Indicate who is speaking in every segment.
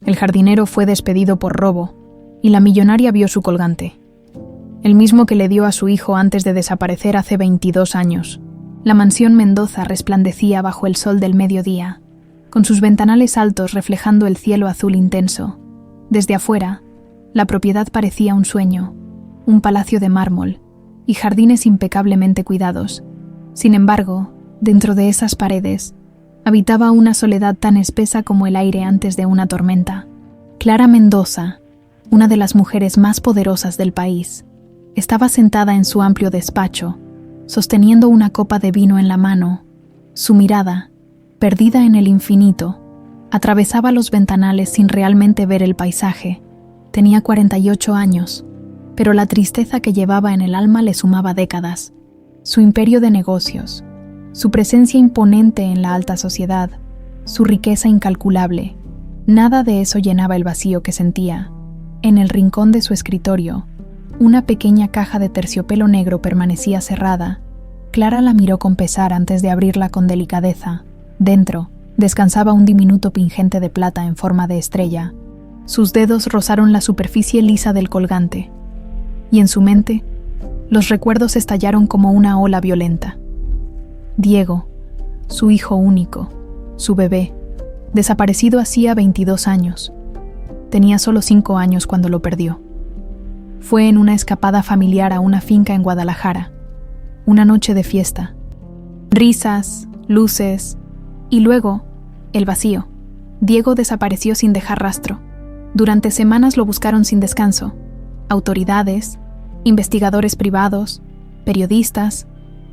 Speaker 1: El jardinero fue despedido por robo y la millonaria vio su colgante, el mismo que le dio a su hijo antes de desaparecer hace 22 años. La mansión Mendoza resplandecía bajo el sol del mediodía, con sus ventanales altos reflejando el cielo azul intenso. Desde afuera, la propiedad parecía un sueño, un palacio de mármol y jardines impecablemente cuidados. Sin embargo, dentro de esas paredes, habitaba una soledad tan espesa como el aire antes de una tormenta. Clara Mendoza, una de las mujeres más poderosas del país, estaba sentada en su amplio despacho, sosteniendo una copa de vino en la mano. Su mirada, perdida en el infinito, atravesaba los ventanales sin realmente ver el paisaje. Tenía 48 años, pero la tristeza que llevaba en el alma le sumaba décadas. Su imperio de negocios, su presencia imponente en la alta sociedad, su riqueza incalculable, nada de eso llenaba el vacío que sentía. En el rincón de su escritorio, una pequeña caja de terciopelo negro permanecía cerrada. Clara la miró con pesar antes de abrirla con delicadeza. Dentro, descansaba un diminuto pingente de plata en forma de estrella. Sus dedos rozaron la superficie lisa del colgante, y en su mente, los recuerdos estallaron como una ola violenta. Diego, su hijo único, su bebé, desaparecido hacía 22 años. Tenía solo 5 años cuando lo perdió. Fue en una escapada familiar a una finca en Guadalajara, una noche de fiesta. Risas, luces, y luego, el vacío. Diego desapareció sin dejar rastro. Durante semanas lo buscaron sin descanso. Autoridades, investigadores privados, periodistas,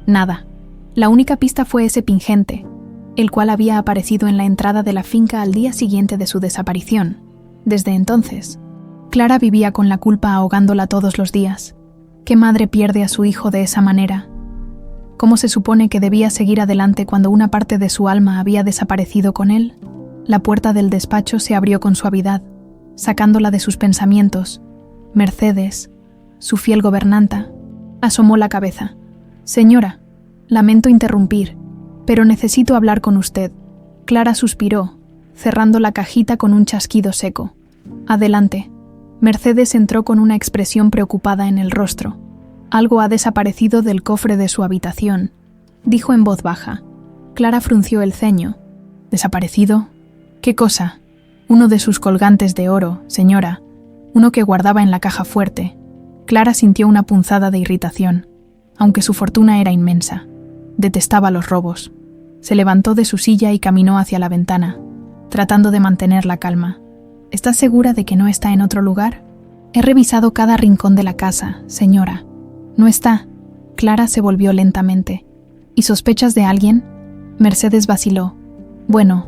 Speaker 1: nada. La única pista fue ese pingente, el cual había aparecido en la entrada de la finca al día siguiente de su desaparición. Desde entonces, Clara vivía con la culpa ahogándola todos los días. ¿Qué madre pierde a su hijo de esa manera? ¿Cómo se supone que debía seguir adelante cuando una parte de su alma había desaparecido con él? La puerta del despacho se abrió con suavidad, sacándola de sus pensamientos. Mercedes, su fiel gobernanta, asomó la cabeza. «Señora, lamento interrumpir, pero necesito hablar con usted». Clara suspiró, cerrando la cajita con un chasquido seco. «Adelante». Mercedes entró con una expresión preocupada en el rostro. «Algo ha desaparecido del cofre de su habitación», dijo en voz baja. Clara frunció el ceño. «¿Desaparecido? ¿Qué cosa?» «Uno de sus colgantes de oro, señora. Uno que guardaba en la caja fuerte». Clara sintió una punzada de irritación, aunque su fortuna era inmensa. Detestaba los robos. Se levantó de su silla y caminó hacia la ventana, tratando de mantener la calma. «¿Estás segura de que no está en otro lugar?» «He revisado cada rincón de la casa, señora. No está». Clara se volvió lentamente. «¿Y sospechas de alguien?» Mercedes vaciló. «Bueno,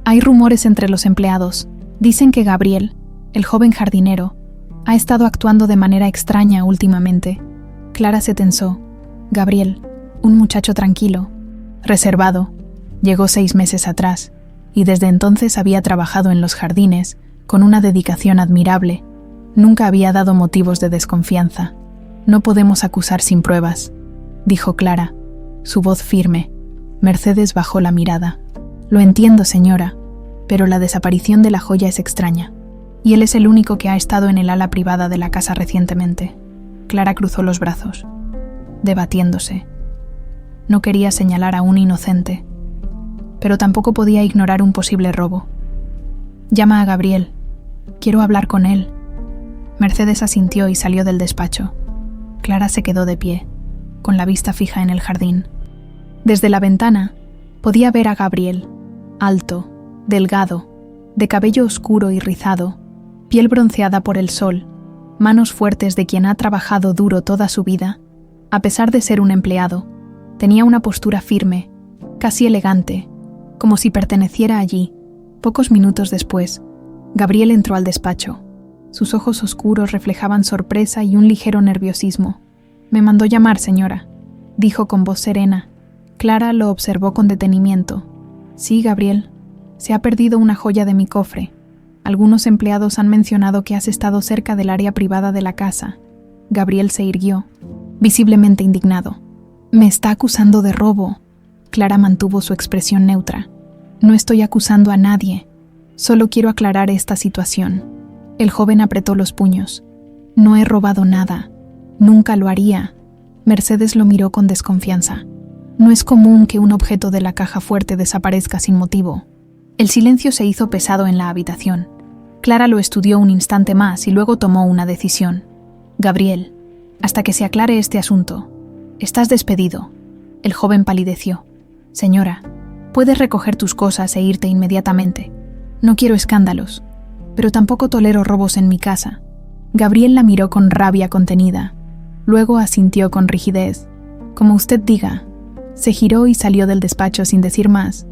Speaker 1: hay rumores entre los empleados. Dicen que Gabriel, el joven jardinero, ha estado actuando de manera extraña últimamente». Clara se tensó. Gabriel, un muchacho tranquilo, reservado, llegó 6 meses atrás, y desde entonces había trabajado en los jardines con una dedicación admirable. Nunca había dado motivos de desconfianza. «No podemos acusar sin pruebas», dijo Clara, su voz firme. Mercedes bajó la mirada. «Lo entiendo, señora, pero la desaparición de la joya es extraña, y él es el único que ha estado en el ala privada de la casa recientemente». Clara cruzó los brazos, debatiéndose. No quería señalar a un inocente, pero tampoco podía ignorar un posible robo. «Llama a Gabriel. Quiero hablar con él». Mercedes asintió y salió del despacho. Clara se quedó de pie, con la vista fija en el jardín. Desde la ventana, podía ver a Gabriel, alto, delgado, de cabello oscuro y rizado, piel bronceada por el sol, manos fuertes de quien ha trabajado duro toda su vida. A pesar de ser un empleado, tenía una postura firme, casi elegante, como si perteneciera allí. Pocos minutos después, Gabriel entró al despacho. Sus ojos oscuros reflejaban sorpresa y un ligero nerviosismo. «Me mandó llamar, señora», dijo con voz serena. Clara lo observó con detenimiento. «Sí, Gabriel, se ha perdido una joya de mi cofre. Algunos empleados han mencionado que has estado cerca del área privada de la casa». Gabriel se irguió, visiblemente indignado. «Me está acusando de robo». Clara mantuvo su expresión neutra. «No estoy acusando a nadie. Solo quiero aclarar esta situación. El joven apretó los puños. No he robado nada. Nunca lo haría. Mercedes lo miró con desconfianza. No es común que un objeto de la caja fuerte desaparezca sin motivo. El silencio se hizo pesado en la habitación. Clara lo estudió un instante más y luego tomó una decisión. Gabriel, hasta que se aclare este asunto, estás despedido. El joven palideció. Señora, puedes recoger tus cosas e irte inmediatamente. No quiero escándalos, pero tampoco tolero robos en mi casa. Gabriel la miró con rabia contenida. Luego asintió con rigidez. Como usted diga. Se giró y salió del despacho sin decir más.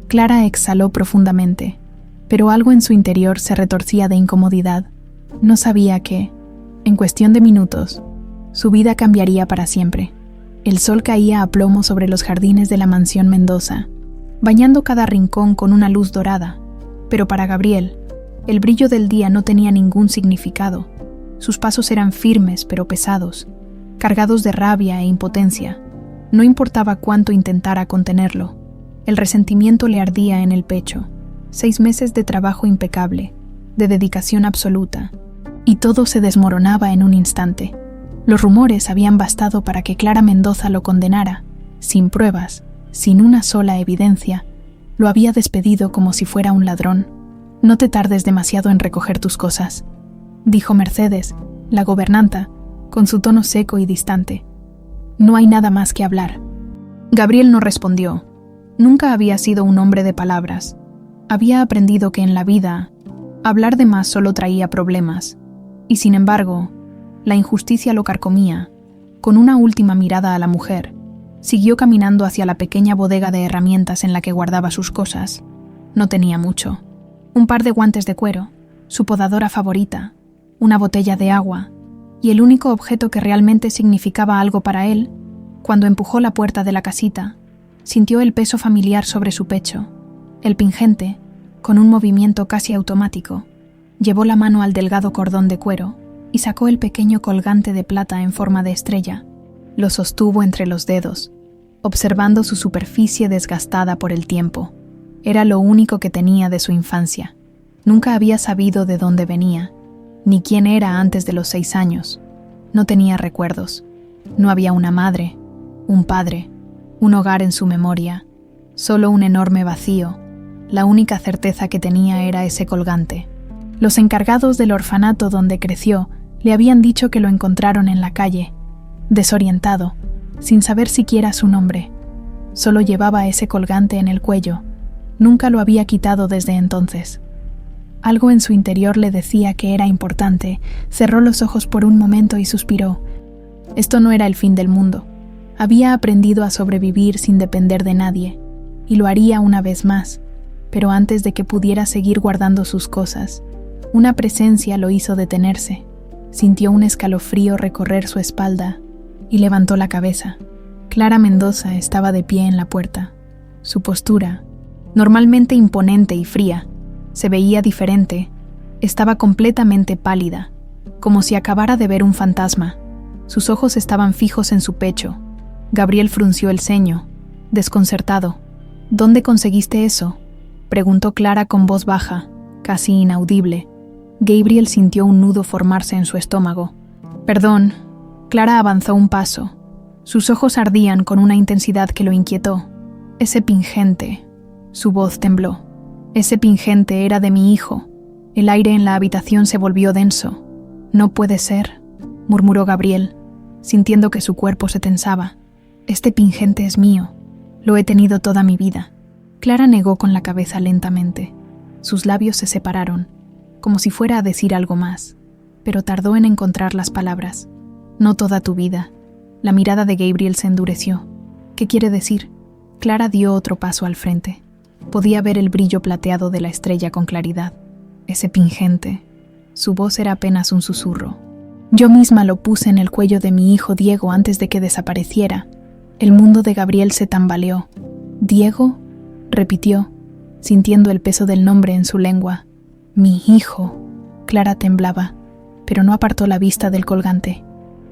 Speaker 1: Clara exhaló profundamente, pero algo en su interior se retorcía de incomodidad. No sabía que, en cuestión de minutos, su vida cambiaría para siempre. El sol caía a plomo sobre los jardines de la mansión Mendoza, bañando cada rincón con una luz dorada. Pero para Gabriel, el brillo del día no tenía ningún significado. Sus pasos eran firmes pero pesados, cargados de rabia e impotencia. No importaba cuánto intentara contenerlo. El resentimiento le ardía en el pecho. 6 meses de trabajo impecable, de dedicación absoluta, y todo se desmoronaba en un instante. Los rumores habían bastado para que Clara Mendoza lo condenara, sin pruebas, sin una sola evidencia. Lo había despedido como si fuera un ladrón. No te tardes demasiado en recoger tus cosas, dijo Mercedes, la gobernanta, con su tono seco y distante. No hay nada más que hablar. Gabriel no respondió. Nunca había sido un hombre de palabras. Había aprendido que en la vida, hablar de más solo traía problemas. Y sin embargo, la injusticia lo carcomía. Con una última mirada a la mujer, siguió caminando hacia la pequeña bodega de herramientas en la que guardaba sus cosas. No tenía mucho. Un par de guantes de cuero, su podadora favorita, una botella de agua, y el único objeto que realmente significaba algo para él, cuando empujó la puerta de la casita, sintió el peso familiar sobre su pecho. El pingente, con un movimiento casi automático, llevó la mano al delgado cordón de cuero y sacó el pequeño colgante de plata en forma de estrella. Lo sostuvo entre los dedos, observando su superficie desgastada por el tiempo. Era lo único que tenía de su infancia. Nunca había sabido de dónde venía, ni quién era antes de los 6 años. No tenía recuerdos. No había una madre, un padre, un hogar en su memoria. Solo un enorme vacío. La única certeza que tenía era ese colgante. Los encargados del orfanato donde creció le habían dicho que lo encontraron en la calle, desorientado, sin saber siquiera su nombre. Solo llevaba ese colgante en el cuello. Nunca lo había quitado desde entonces. Algo en su interior le decía que era importante. Cerró los ojos por un momento y suspiró. Esto no era el fin del mundo. Había aprendido a sobrevivir sin depender de nadie, y lo haría una vez más, pero antes de que pudiera seguir guardando sus cosas, una presencia lo hizo detenerse. Sintió un escalofrío recorrer su espalda y levantó la cabeza. Clara Mendoza estaba de pie en la puerta. Su postura, normalmente imponente y fría, se veía diferente. Estaba completamente pálida, como si acabara de ver un fantasma. Sus ojos estaban fijos en su pecho. Gabriel frunció el ceño, desconcertado. ¿Dónde conseguiste eso?, preguntó Clara con voz baja, casi inaudible. Gabriel sintió un nudo formarse en su estómago. Perdón. Clara avanzó un paso. Sus ojos ardían con una intensidad que lo inquietó. Ese pingente. Su voz tembló. Ese pingente era de mi hijo. El aire en la habitación se volvió denso. No puede ser, murmuró Gabriel, sintiendo que su cuerpo se tensaba. Este pingente es mío. Lo he tenido toda mi vida. Clara negó con la cabeza lentamente. Sus labios se separaron, como si fuera a decir algo más, pero tardó en encontrar las palabras. No toda tu vida. La mirada de Gabriel se endureció. ¿Qué quiere decir? Clara dio otro paso al frente. Podía ver el brillo plateado de la estrella con claridad. Ese pingente. Su voz era apenas un susurro. Yo misma lo puse en el cuello de mi hijo Diego antes de que desapareciera. El mundo de Gabriel se tambaleó. ¿Diego?, repitió, sintiendo el peso del nombre en su lengua. Mi hijo. Clara temblaba, pero no apartó la vista del colgante.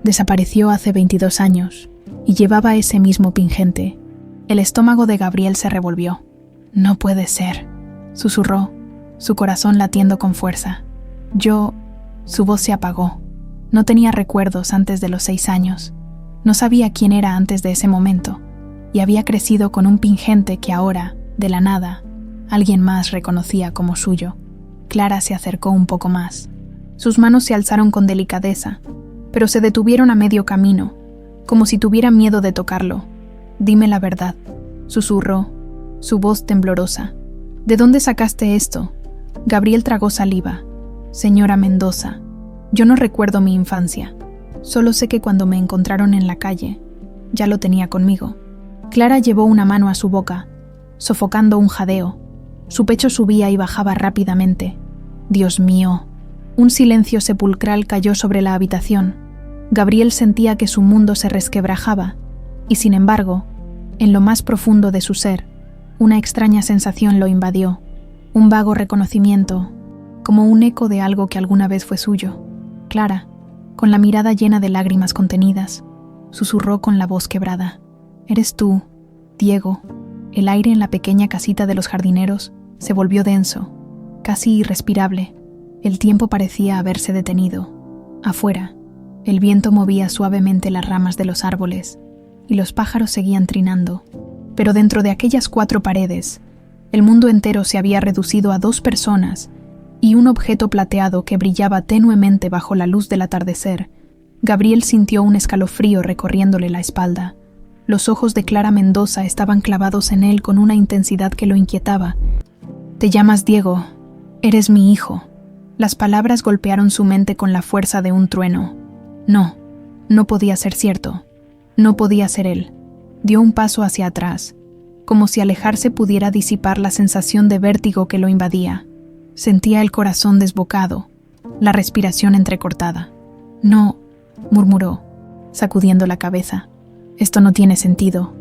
Speaker 1: Desapareció hace 22 años, y llevaba ese mismo pingente. El estómago de Gabriel se revolvió. No puede ser, susurró, su corazón latiendo con fuerza. Su voz se apagó. No tenía recuerdos antes de los 6 años. No sabía quién era antes de ese momento, y había crecido con un pingente que ahora, de la nada, alguien más reconocía como suyo. Clara se acercó un poco más. Sus manos se alzaron con delicadeza, pero se detuvieron a medio camino, como si tuviera miedo de tocarlo. «Dime la verdad», susurró, su voz temblorosa. «¿De dónde sacaste esto?» Gabriel tragó saliva. «Señora Mendoza, yo no recuerdo mi infancia. Solo sé que cuando me encontraron en la calle, ya lo tenía conmigo». Clara llevó una mano a su boca, sofocando un jadeo. Su pecho subía y bajaba rápidamente. Dios mío. Un silencio sepulcral cayó sobre la habitación. Gabriel sentía que su mundo se resquebrajaba, y sin embargo, en lo más profundo de su ser, una extraña sensación lo invadió, un vago reconocimiento, como un eco de algo que alguna vez fue suyo. Clara, con la mirada llena de lágrimas contenidas, susurró con la voz quebrada: «¿Eres tú, Diego?» El aire en la pequeña casita de los jardineros se volvió denso, casi irrespirable. El tiempo parecía haberse detenido. Afuera, el viento movía suavemente las ramas de los árboles y los pájaros seguían trinando. Pero dentro de aquellas 4 paredes, el mundo entero se había reducido a 2 personas y un objeto plateado que brillaba tenuemente bajo la luz del atardecer. Gabriel sintió un escalofrío recorriéndole la espalda. Los ojos de Clara Mendoza estaban clavados en él con una intensidad que lo inquietaba. «Te llamas Diego. Eres mi hijo». Las palabras golpearon su mente con la fuerza de un trueno. No podía ser cierto. No podía ser él. Dio un paso hacia atrás, como si alejarse pudiera disipar la sensación de vértigo que lo invadía. Sentía el corazón desbocado, la respiración entrecortada. «No», murmuró, sacudiendo la cabeza. «Esto no tiene sentido».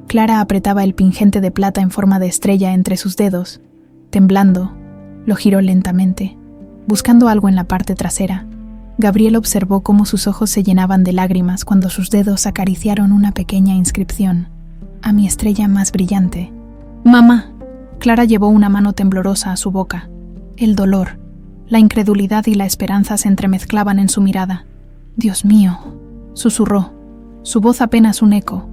Speaker 1: Clara apretaba el pingente de plata en forma de estrella entre sus dedos. Temblando, lo giró lentamente, buscando algo en la parte trasera. Gabriel observó cómo sus ojos se llenaban de lágrimas cuando sus dedos acariciaron una pequeña inscripción: «A mi estrella más brillante». «Mamá». Clara llevó una mano temblorosa a su boca. El dolor, la incredulidad y la esperanza se entremezclaban en su mirada. «Dios mío», susurró, su voz apenas un eco.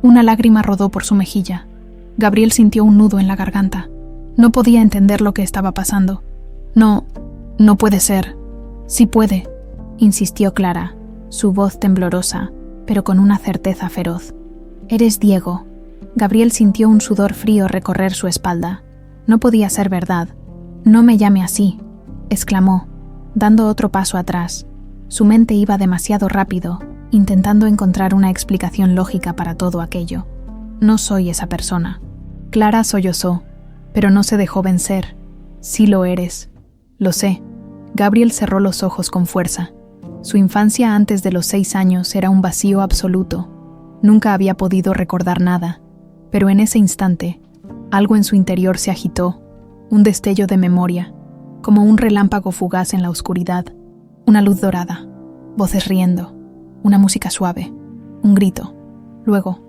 Speaker 1: Una lágrima rodó por su mejilla. Gabriel sintió un nudo en la garganta. No podía entender lo que estaba pasando. No puede ser». «Sí puede», insistió Clara, su voz temblorosa, pero con una certeza feroz. «Eres Diego». Gabriel sintió un sudor frío recorrer su espalda. No podía ser verdad. «No me llame así», exclamó, dando otro paso atrás. Su mente iba demasiado rápido, intentando encontrar una explicación lógica para todo aquello. «No soy esa persona». Clara sollozó, pero no se dejó vencer. «Sí lo eres». «Lo sé». Gabriel cerró los ojos con fuerza. Su infancia antes de los 6 años era un vacío absoluto. Nunca había podido recordar nada, pero en ese instante, algo en su interior se agitó, un destello de memoria, como un relámpago fugaz en la oscuridad, una luz dorada, voces riendo, una música suave, un grito, luego,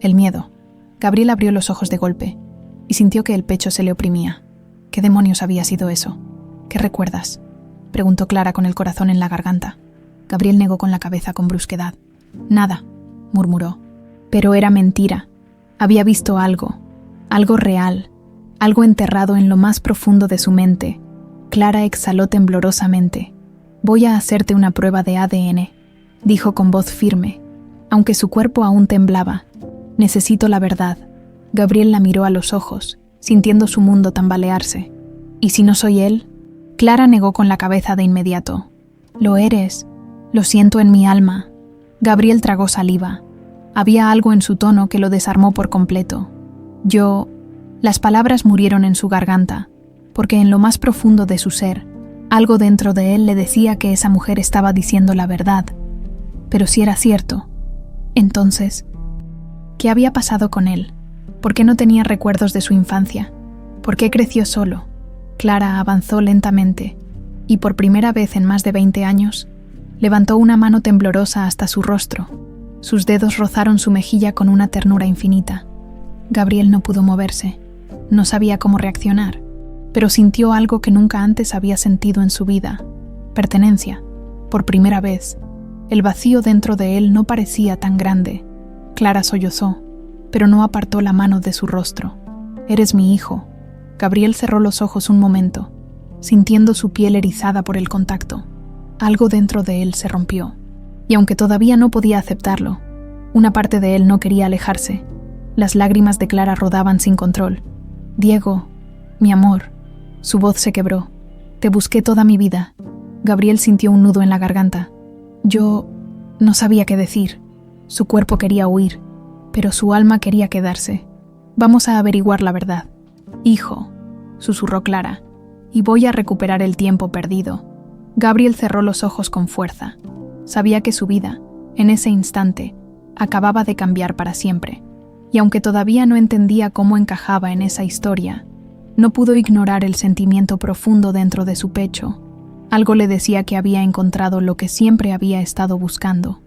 Speaker 1: el miedo. Gabriel abrió los ojos de golpe y sintió que el pecho se le oprimía. ¿Qué demonios había sido eso? «¿Qué recuerdas?», preguntó Clara con el corazón en la garganta. Gabriel negó con la cabeza con brusquedad. «Nada», murmuró. Pero era mentira. Había visto algo real, algo enterrado en lo más profundo de su mente. Clara exhaló temblorosamente. «Voy a hacerte una prueba de ADN», dijo con voz firme, aunque su cuerpo aún temblaba. «Necesito la verdad». Gabriel la miró a los ojos, sintiendo su mundo tambalearse. «¿Y si no soy él?». Clara negó con la cabeza de inmediato. «Lo eres. Lo siento en mi alma». Gabriel tragó saliva. Había algo en su tono que lo desarmó por completo. Las palabras murieron en su garganta, porque en lo más profundo de su ser, algo dentro de él le decía que esa mujer estaba diciendo la verdad. Pero si era cierto, entonces, ¿qué había pasado con él? ¿Por qué no tenía recuerdos de su infancia? ¿Por qué creció solo? Clara avanzó lentamente, y por primera vez en más de 20 años, levantó una mano temblorosa hasta su rostro. Sus dedos rozaron su mejilla con una ternura infinita. Gabriel no pudo moverse. No sabía cómo reaccionar. pero sintió algo que nunca antes había sentido en su vida: pertenencia. Por primera vez, el vacío dentro de él no parecía tan grande. Clara sollozó, pero no apartó la mano de su rostro. «Eres mi hijo». Gabriel cerró los ojos un momento, sintiendo su piel erizada por el contacto. Algo dentro de él se rompió, y aunque todavía no podía aceptarlo, una parte de él no quería alejarse. Las lágrimas de Clara rodaban sin control. «Diego, mi amor». Su voz se quebró. «Te busqué toda mi vida». Gabriel sintió un nudo en la garganta. «Yo no sabía qué decir». Su cuerpo quería huir, pero su alma quería quedarse. «Vamos a averiguar la verdad, hijo», susurró Clara, «y voy a recuperar el tiempo perdido». Gabriel cerró los ojos con fuerza. Sabía que su vida, en ese instante, acababa de cambiar para siempre, y aunque todavía no entendía cómo encajaba en esa historia, no pudo ignorar el sentimiento profundo dentro de su pecho. Algo le decía que había encontrado lo que siempre había estado buscando.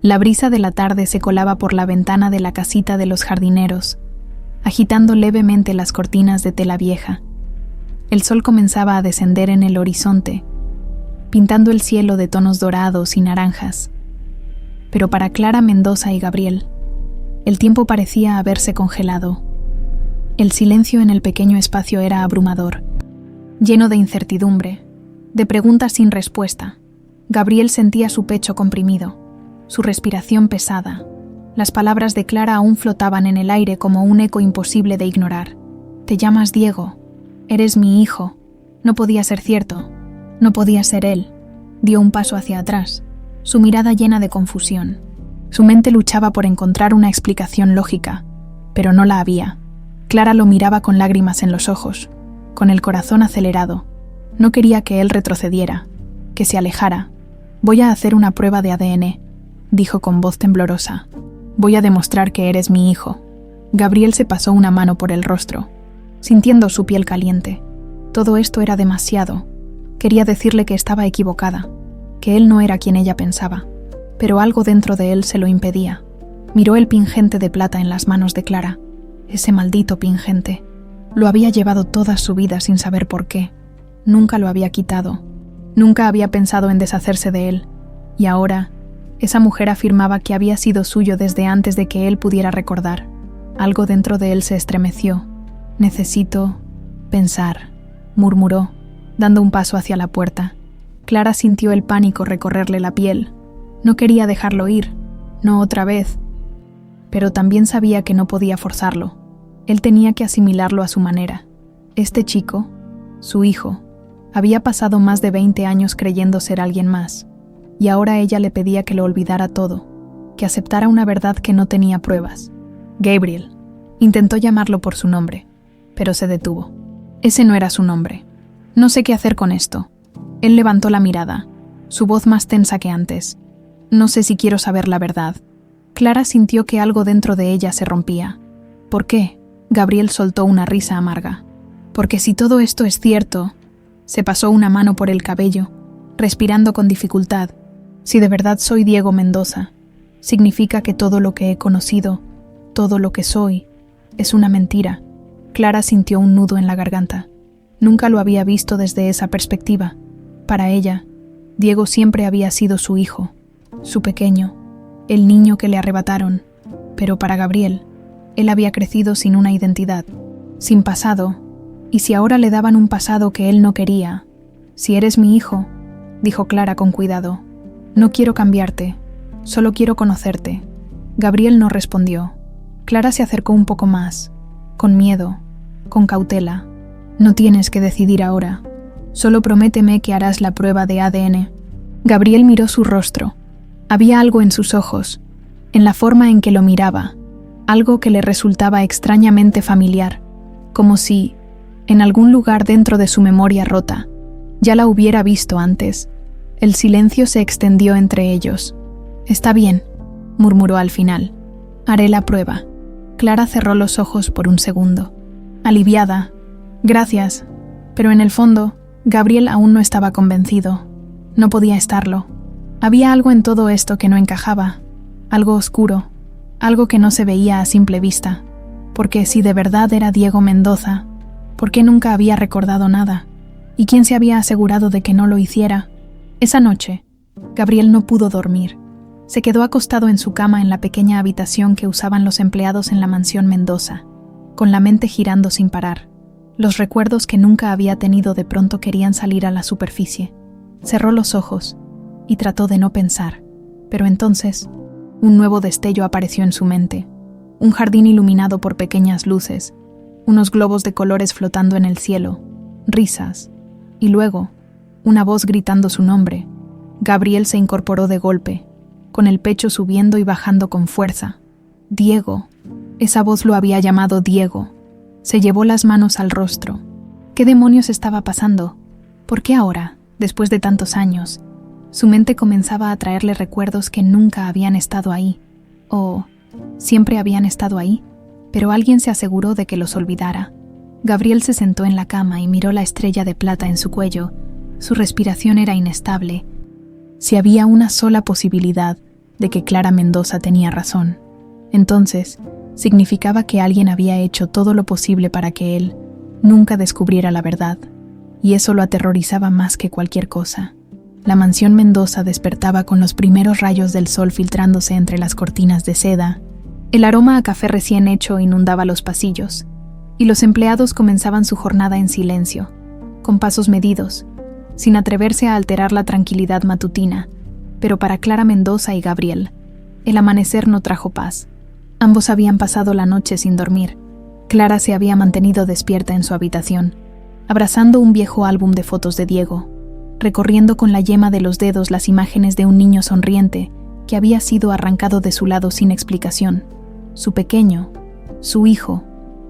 Speaker 1: La brisa de la tarde se colaba por la ventana de la casita de los jardineros, agitando levemente las cortinas de tela vieja. El sol comenzaba a descender en el horizonte, pintando el cielo de tonos dorados y naranjas. Pero para Clara Mendoza y Gabriel, el tiempo parecía haberse congelado. El silencio en el pequeño espacio era abrumador, lleno de incertidumbre, de preguntas sin respuesta. Gabriel sentía su pecho comprimido, su respiración pesada. Las palabras de Clara aún flotaban en el aire como un eco imposible de ignorar. «Te llamas Diego. Eres mi hijo». No podía ser cierto. No podía ser él. Dio un paso hacia atrás, su mirada llena de confusión. Su mente luchaba por encontrar una explicación lógica, pero no la había. Clara lo miraba con lágrimas en los ojos, con el corazón acelerado. No quería que él retrocediera, que se alejara. «Voy a hacer una prueba de ADN», dijo con voz temblorosa. «Voy a demostrar que eres mi hijo». Gabriel se pasó una mano por el rostro, sintiendo su piel caliente. Todo esto era demasiado. Quería decirle que estaba equivocada, que él no era quien ella pensaba, pero algo dentro de él se lo impedía. Miró el pingente de plata en las manos de Clara. Ese maldito pingente. Lo había llevado toda su vida sin saber por qué. Nunca lo había quitado. Nunca había pensado en deshacerse de él. Y ahora, esa mujer afirmaba que había sido suyo desde antes de que él pudiera recordar. Algo dentro de él se estremeció. «Necesito pensar», murmuró, dando un paso hacia la puerta. Clara sintió el pánico recorrerle la piel. No quería dejarlo ir, no otra vez. Pero también sabía que no podía forzarlo. Él tenía que asimilarlo a su manera. Este chico, su hijo, había pasado más de 20 años creyendo ser alguien más, y ahora ella le pedía que lo olvidara todo, que aceptara una verdad que no tenía pruebas. «Gabriel». Intentó llamarlo por su nombre, pero se detuvo. Ese no era su nombre. «No sé qué hacer con esto». Él levantó la mirada, su voz más tensa que antes. «No sé si quiero saber la verdad». Clara sintió que algo dentro de ella se rompía. «¿Por qué?». Gabriel soltó una risa amarga. «Porque si todo esto es cierto». Se pasó una mano por el cabello, respirando con dificultad. «Si de verdad soy Diego Mendoza, significa que todo lo que he conocido, todo lo que soy, es una mentira». Clara sintió un nudo en la garganta. Nunca lo había visto desde esa perspectiva. Para ella, Diego siempre había sido su hijo, su pequeño, el niño que le arrebataron. Pero para Gabriel, él había crecido sin una identidad, sin pasado. ¿Y si ahora le daban un pasado que él no quería? «Si eres mi hijo», dijo Clara con cuidado, «no quiero cambiarte, solo quiero conocerte». Gabriel no respondió. Clara se acercó un poco más, con miedo, con cautela. «No tienes que decidir ahora. Solo prométeme que harás la prueba de ADN». Gabriel miró su rostro. Había algo en sus ojos, en la forma en que lo miraba, algo que le resultaba extrañamente familiar, como si, en algún lugar dentro de su memoria rota, ya la hubiera visto antes. El silencio se extendió entre ellos. «Está bien», murmuró al final. «Haré la prueba». Clara cerró los ojos por un segundo. Aliviada. «Gracias». Pero en el fondo, Gabriel aún no estaba convencido. No podía estarlo. Había algo en todo esto que no encajaba. Algo oscuro. Algo que no se veía a simple vista. Porque si de verdad era Diego Mendoza, ¿Por qué nunca había recordado nada? ¿Y quién se había asegurado de que no lo hiciera? Esa noche, Gabriel no pudo dormir. Se quedó acostado en su cama en la pequeña habitación que usaban los empleados en la mansión Mendoza, con la mente girando sin parar. Los recuerdos que nunca había tenido de pronto querían salir a la superficie. Cerró los ojos y trató de no pensar, pero entonces un nuevo destello apareció en su mente. Un jardín iluminado por pequeñas luces, unos globos de colores flotando en el cielo, risas, y luego una voz gritando su nombre. Gabriel se incorporó de golpe, con el pecho subiendo y bajando con fuerza. Diego. Esa voz lo había llamado Diego. Se llevó las manos al rostro. ¿Qué demonios estaba pasando? ¿Por qué ahora, después de tantos años? Su mente comenzaba a traerle recuerdos que nunca habían estado ahí. O siempre habían estado ahí, pero alguien se aseguró de que los olvidara. Gabriel se sentó en la cama y miró la estrella de plata en su cuello. Su respiración era inestable. Si había una sola posibilidad de que Clara Mendoza tenía razón, entonces significaba que alguien había hecho todo lo posible para que él nunca descubriera la verdad, y eso lo aterrorizaba más que cualquier cosa. La mansión Mendoza despertaba con los primeros rayos del sol filtrándose entre las cortinas de seda. El aroma a café recién hecho inundaba los pasillos, y los empleados comenzaban su jornada en silencio, con pasos medidos, sin atreverse a alterar la tranquilidad matutina. Pero para Clara Mendoza y Gabriel, el amanecer no trajo paz. Ambos habían pasado la noche sin dormir. Clara se había mantenido despierta en su habitación, abrazando un viejo álbum de fotos de Diego, recorriendo con la yema de los dedos las imágenes de un niño sonriente que había sido arrancado de su lado sin explicación. Su pequeño, su hijo,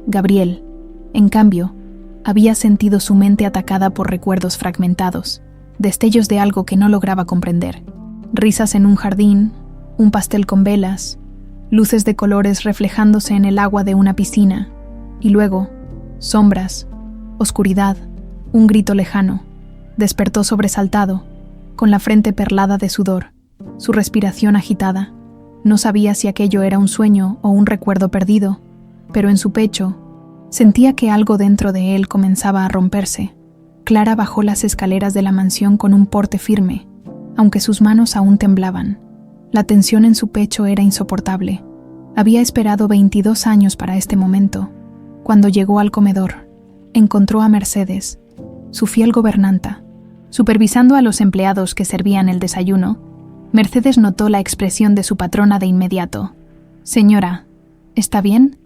Speaker 1: Gabriel, en cambio, había sentido su mente atacada por recuerdos fragmentados, destellos de algo que no lograba comprender. Risas en un jardín, un pastel con velas, luces de colores reflejándose en el agua de una piscina, y luego, sombras, oscuridad, un grito lejano. Despertó sobresaltado, con la frente perlada de sudor, su respiración agitada. No sabía si aquello era un sueño o un recuerdo perdido, pero en su pecho sentía que algo dentro de él comenzaba a romperse. Clara bajó las escaleras de la mansión con un porte firme, aunque sus manos aún temblaban. La tensión en su pecho era insoportable. Había esperado 22 años para este momento. Cuando llegó al comedor, encontró a Mercedes, su fiel gobernanta, supervisando a los empleados que servían el desayuno. Mercedes notó la expresión de su patrona de inmediato. «Señora, ¿está bien?»,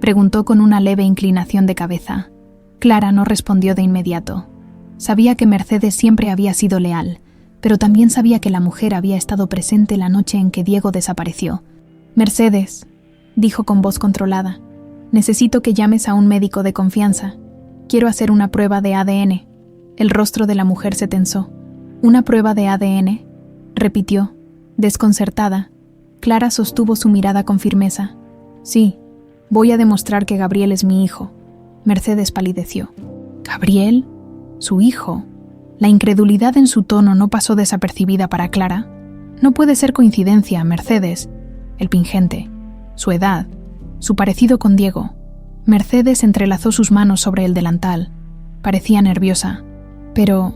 Speaker 1: preguntó con una leve inclinación de cabeza. Clara no respondió de inmediato. Sabía que Mercedes siempre había sido leal, pero también sabía que la mujer había estado presente la noche en que Diego desapareció. «Mercedes», dijo con voz controlada, «necesito que llames a un médico de confianza. Quiero hacer una prueba de ADN». El rostro de la mujer se tensó. «¿Una prueba de ADN?», repitió, desconcertada. Clara sostuvo su mirada con firmeza. «Sí, voy a demostrar que Gabriel es mi hijo». Mercedes palideció. «¿Gabriel? ¿Su hijo?». La incredulidad en su tono no pasó desapercibida para Clara. «No puede ser coincidencia, Mercedes». El pingente, su edad, su parecido con Diego. Mercedes entrelazó sus manos sobre el delantal. Parecía nerviosa. «Pero,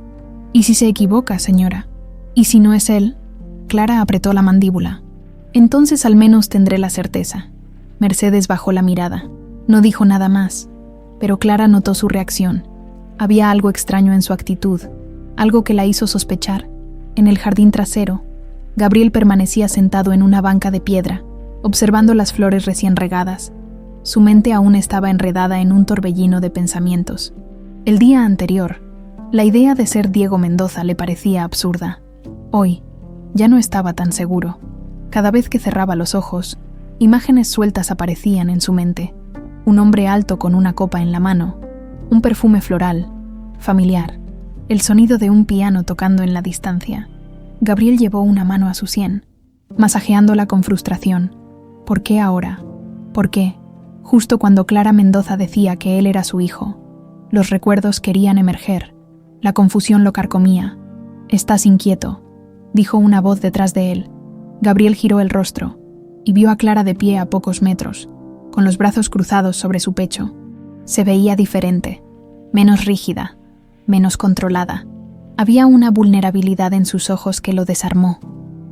Speaker 1: ¿y si se equivoca, señora? ¿Y si no es él?». Clara apretó la mandíbula. «Entonces al menos tendré la certeza». Mercedes bajó la mirada. No dijo nada más, pero Clara notó su reacción. Había algo extraño en su actitud, algo que la hizo sospechar. En el jardín trasero, Gabriel permanecía sentado en una banca de piedra, observando las flores recién regadas. Su mente aún estaba enredada en un torbellino de pensamientos. El día anterior, la idea de ser Diego Mendoza le parecía absurda. Hoy, ya no estaba tan seguro. Cada vez que cerraba los ojos, imágenes sueltas aparecían en su mente. Un hombre alto con una copa en la mano, un perfume floral, familiar, el sonido de un piano tocando en la distancia. Gabriel llevó una mano a su sien, masajeándola con frustración. ¿Por qué ahora? ¿Por qué? Justo cuando Clara Mendoza decía que él era su hijo. Los recuerdos querían emerger. La confusión lo carcomía. «Estás inquieto», dijo una voz detrás de él. Gabriel giró el rostro y vio a Clara de pie a pocos metros, con los brazos cruzados sobre su pecho. Se veía diferente. menos rígida, menos controlada. Había una vulnerabilidad en sus ojos que lo desarmó.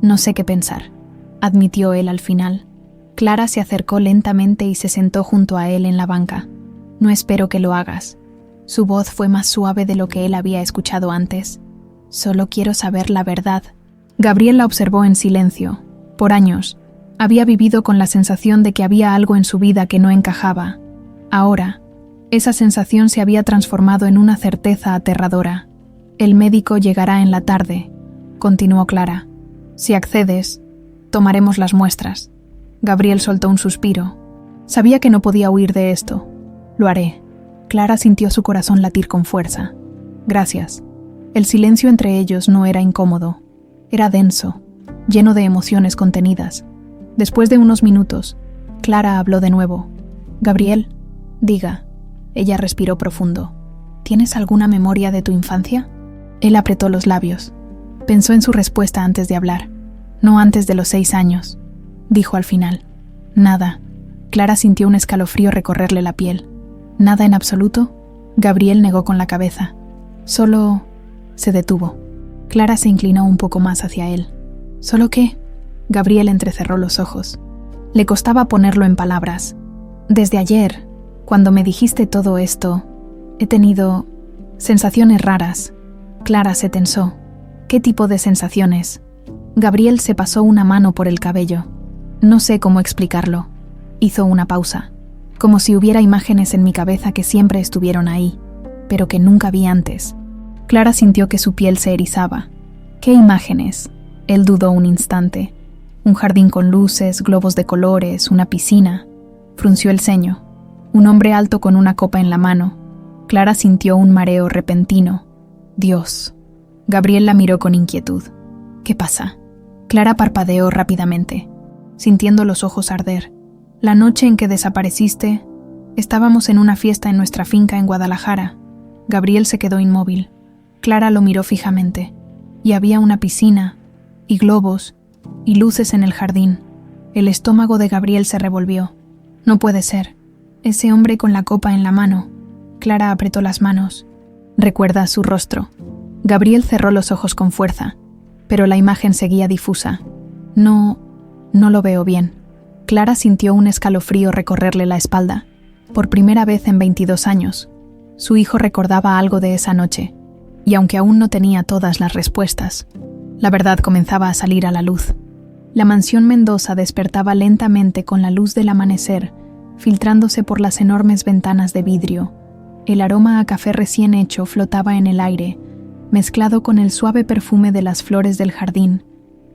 Speaker 1: No sé qué pensar, admitió él al final. Clara se acercó lentamente y se sentó junto a él en la banca. No espero que lo hagas. Su voz fue más suave de lo que él había escuchado antes. Solo quiero saber la verdad. Gabriel la observó en silencio. Por años, había vivido con la sensación de que había algo en su vida que no encajaba. Ahora, esa sensación se había transformado en una certeza aterradora. El médico llegará en la tarde, continuó Clara. Si accedes, tomaremos las muestras. Gabriel soltó un suspiro. Sabía que no podía huir de esto. Lo haré. Clara sintió su corazón latir con fuerza. Gracias. El silencio entre ellos no era incómodo. Era denso, lleno de emociones contenidas. Después de unos minutos, Clara habló de nuevo. Gabriel, diga. Ella respiró profundo. ¿Tienes alguna memoria de tu infancia? Él apretó los labios. Pensó en su respuesta antes de hablar. No antes de los 6 años, dijo al final. Nada. Clara sintió un escalofrío recorrerle la piel. ¿Nada en absoluto? Gabriel negó con la cabeza. Solo... Se detuvo. Clara se inclinó un poco más hacia él. ¿Solo qué? Gabriel entrecerró los ojos. Le costaba ponerlo en palabras. Desde ayer, cuando me dijiste todo esto, he tenido sensaciones raras. Clara se tensó. ¿Qué tipo de sensaciones? Gabriel se pasó una mano por el cabello. No sé cómo explicarlo. Hizo una pausa. Como si hubiera imágenes en mi cabeza que siempre estuvieron ahí, pero que nunca vi antes. Clara sintió que su piel se erizaba. ¿Qué imágenes? Él dudó un instante. Un jardín con luces, globos de colores, una piscina. Frunció el ceño. Un hombre alto con una copa en la mano. Clara sintió un mareo repentino. Dios. Gabriel la miró con inquietud. ¿Qué pasa? Clara parpadeó rápidamente, sintiendo los ojos arder. La noche en que desapareciste, estábamos en una fiesta en nuestra finca en Guadalajara. Gabriel se quedó inmóvil. Clara lo miró fijamente. Y había una piscina, y globos, y luces en el jardín. El estómago de Gabriel se revolvió. No puede ser. Ese hombre con la copa en la mano. Clara apretó las manos. Recuerda su rostro. Gabriel cerró los ojos con fuerza, pero la imagen seguía difusa. No lo veo bien. Clara sintió un escalofrío recorrerle la espalda. Por primera vez en 22 años, su hijo recordaba algo de esa noche, y aunque aún no tenía todas las respuestas, la verdad comenzaba a salir a la luz. La mansión Mendoza despertaba lentamente con la luz del amanecer, filtrándose por las enormes ventanas de vidrio. El aroma a café recién hecho flotaba en el aire, mezclado con el suave perfume de las flores del jardín,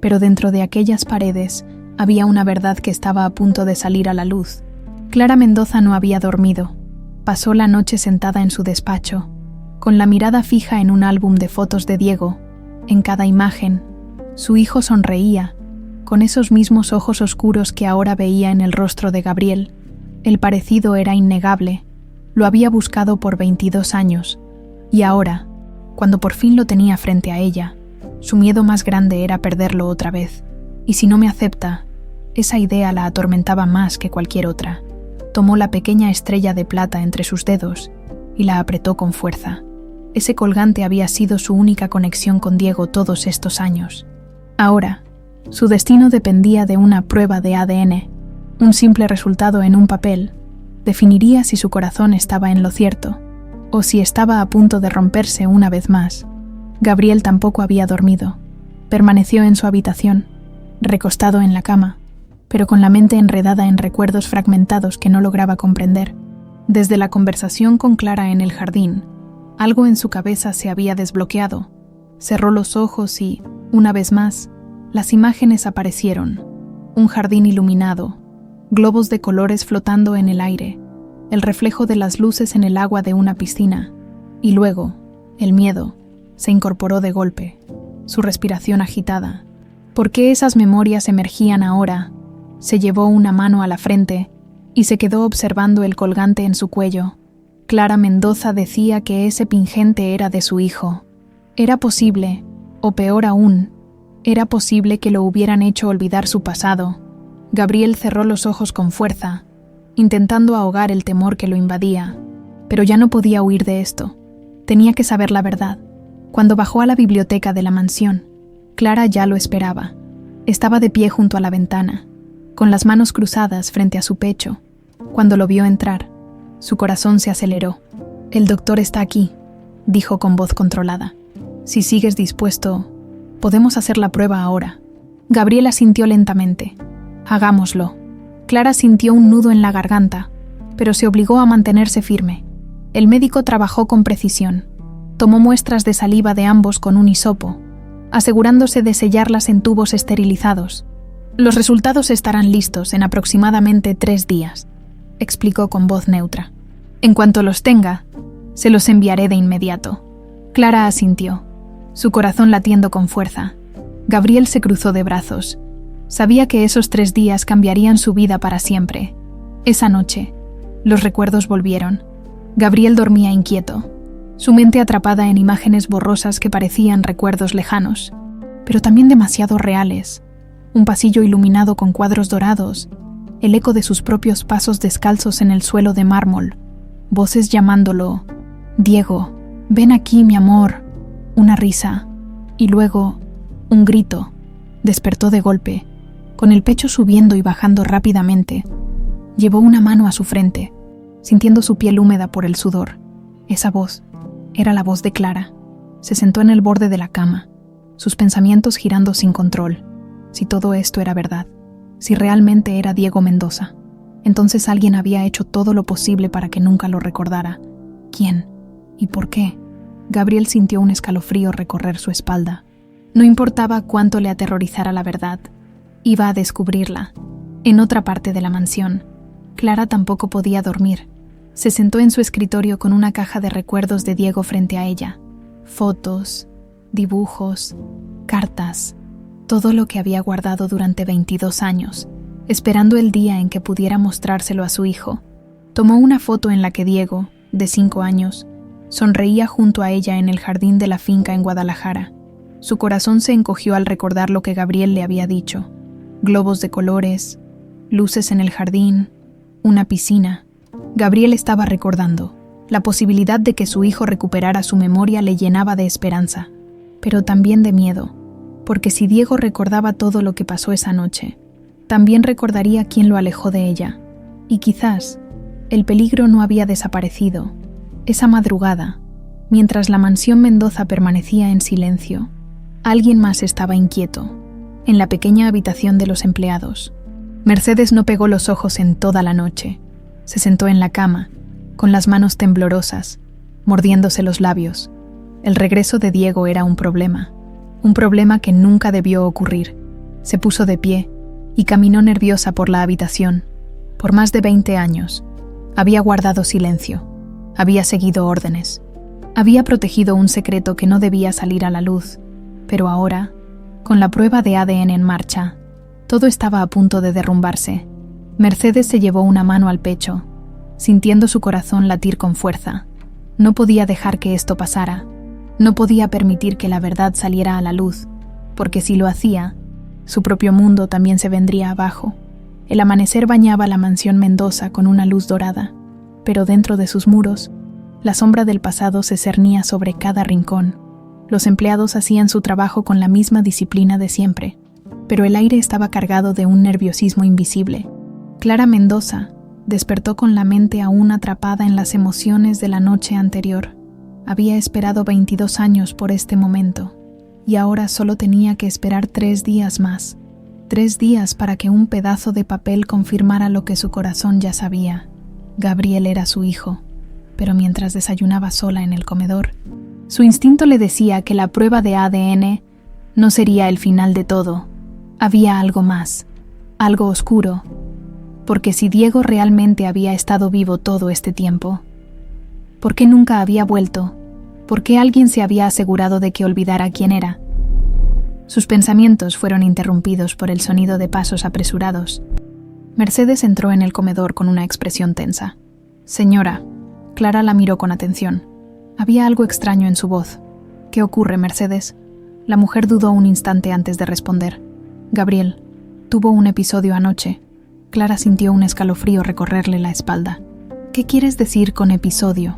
Speaker 1: pero dentro de aquellas paredes había una verdad que estaba a punto de salir a la luz. Clara Mendoza no había dormido. Pasó la noche sentada en su despacho, con la mirada fija en un álbum de fotos de Diego. En cada imagen, su hijo sonreía, con esos mismos ojos oscuros que ahora veía en el rostro de Gabriel. El parecido era innegable. Lo había buscado por 22 años, y ahora, cuando por fin lo tenía frente a ella, su miedo más grande era perderlo otra vez. Y si no me acepta, esa idea la atormentaba más que cualquier otra. Tomó la pequeña estrella de plata entre sus dedos y la apretó con fuerza. Ese colgante había sido su única conexión con Diego todos estos años. Ahora, su destino dependía de una prueba de ADN. Un simple resultado en un papel definiría si su corazón estaba en lo cierto o si estaba a punto de romperse una vez más. Gabriel tampoco había dormido. Permaneció en su habitación, recostado en la cama, pero con la mente enredada en recuerdos fragmentados que no lograba comprender. Desde la conversación con Clara en el jardín, algo en su cabeza se había desbloqueado. Cerró los ojos y, una vez más, las imágenes aparecieron. Un jardín iluminado, globos de colores flotando en el aire, el reflejo de las luces en el agua de una piscina, y luego, el miedo se incorporó de golpe, su respiración agitada. ¿Por qué esas memorias emergían ahora? Se llevó una mano a la frente y se quedó observando el colgante en su cuello. Clara Mendoza decía que ese pingente era de su hijo. Era posible, o peor aún, era posible que lo hubieran hecho olvidar su pasado. Gabriel cerró los ojos con fuerza, intentando ahogar el temor que lo invadía, pero ya no podía huir de esto. Tenía que saber la verdad. Cuando bajó a la biblioteca de la mansión, Clara ya lo esperaba. Estaba de pie junto a la ventana, con las manos cruzadas frente a su pecho. Cuando lo vio entrar, su corazón se aceleró. «El doctor está aquí», dijo con voz controlada. «Si sigues dispuesto, podemos hacer la prueba ahora». Gabriel asintió lentamente. «Hagámoslo». Clara sintió un nudo en la garganta, pero se obligó a mantenerse firme. El médico trabajó con precisión. Tomó muestras de saliva de ambos con un hisopo, asegurándose de sellarlas en tubos esterilizados. «Los resultados estarán listos en aproximadamente 3 días», explicó con voz neutra. «En cuanto los tenga, se los enviaré de inmediato». Clara asintió, su corazón latiendo con fuerza. Gabriel se cruzó de brazos. Sabía que esos 3 días cambiarían su vida para siempre. Esa noche, los recuerdos volvieron. Gabriel dormía inquieto, su mente atrapada en imágenes borrosas que parecían recuerdos lejanos, pero también demasiado reales. Un pasillo iluminado con cuadros dorados, el eco de sus propios pasos descalzos en el suelo de mármol, voces llamándolo: «Diego, ven aquí, mi amor». Una risa, y luego un grito. Despertó de golpe, con el pecho subiendo y bajando rápidamente. Llevó una mano a su frente, sintiendo su piel húmeda por el sudor. Esa voz era la voz de Clara. Se sentó en el borde de la cama, sus pensamientos girando sin control. Si todo esto era verdad, si realmente era Diego Mendoza, entonces alguien había hecho todo lo posible para que nunca lo recordara. ¿Quién? ¿Y por qué? Gabriel sintió un escalofrío recorrer su espalda. No importaba cuánto le aterrorizara la verdad, iba a descubrirla. En otra parte de la mansión, Clara tampoco podía dormir. Se sentó en su escritorio con una caja de recuerdos de Diego frente a ella. Fotos, dibujos, cartas, todo lo que había guardado durante 22 años, esperando el día en que pudiera mostrárselo a su hijo. Tomó una foto en la que Diego, de 5 años, sonreía junto a ella en el jardín de la finca en Guadalajara. Su corazón se encogió al recordar lo que Gabriel le había dicho. Globos de colores, luces en el jardín, una piscina. Gabriel estaba recordando. La posibilidad de que su hijo recuperara su memoria le llenaba de esperanza, pero también de miedo, porque si Diego recordaba todo lo que pasó esa noche, también recordaría quién lo alejó de ella. Y quizás el peligro no había desaparecido. Esa madrugada, mientras la mansión Mendoza permanecía en silencio, alguien más estaba inquieto, en la pequeña habitación de los empleados. Mercedes no pegó los ojos en toda la noche. Se sentó en la cama, con las manos temblorosas, mordiéndose los labios. El regreso de Diego era un problema que nunca debió ocurrir. Se puso de pie y caminó nerviosa por la habitación. Por más de 20 años, había guardado silencio, había seguido órdenes, había protegido un secreto que no debía salir a la luz, pero ahora, con la prueba de ADN en marcha, todo estaba a punto de derrumbarse. Mercedes se llevó una mano al pecho, sintiendo su corazón latir con fuerza. No podía dejar que esto pasara. No podía permitir que la verdad saliera a la luz, porque si lo hacía, su propio mundo también se vendría abajo. El amanecer bañaba la mansión Mendoza con una luz dorada, pero dentro de sus muros, la sombra del pasado se cernía sobre cada rincón. Los empleados hacían su trabajo con la misma disciplina de siempre, pero el aire estaba cargado de un nerviosismo invisible. Clara Mendoza despertó con la mente aún atrapada en las emociones de la noche anterior. Había esperado 22 años por este momento, y ahora solo tenía que esperar 3 días más. 3 días para que un pedazo de papel confirmara lo que su corazón ya sabía. Gabriel era su hijo, pero mientras desayunaba sola en el comedor, su instinto le decía que la prueba de ADN no sería el final de todo. Había algo más, algo oscuro, porque si Diego realmente había estado vivo todo este tiempo, ¿por qué nunca había vuelto? ¿Por qué alguien se había asegurado de que olvidara quién era? Sus pensamientos fueron interrumpidos por el sonido de pasos apresurados. Mercedes entró en el comedor con una expresión tensa. «Señora». Clara la miró con atención. Había algo extraño en su voz. «¿Qué ocurre, Mercedes?». La mujer dudó un instante antes de responder. «Gabriel tuvo un episodio anoche». Clara sintió un escalofrío recorrerle la espalda. «¿Qué quieres decir con episodio?».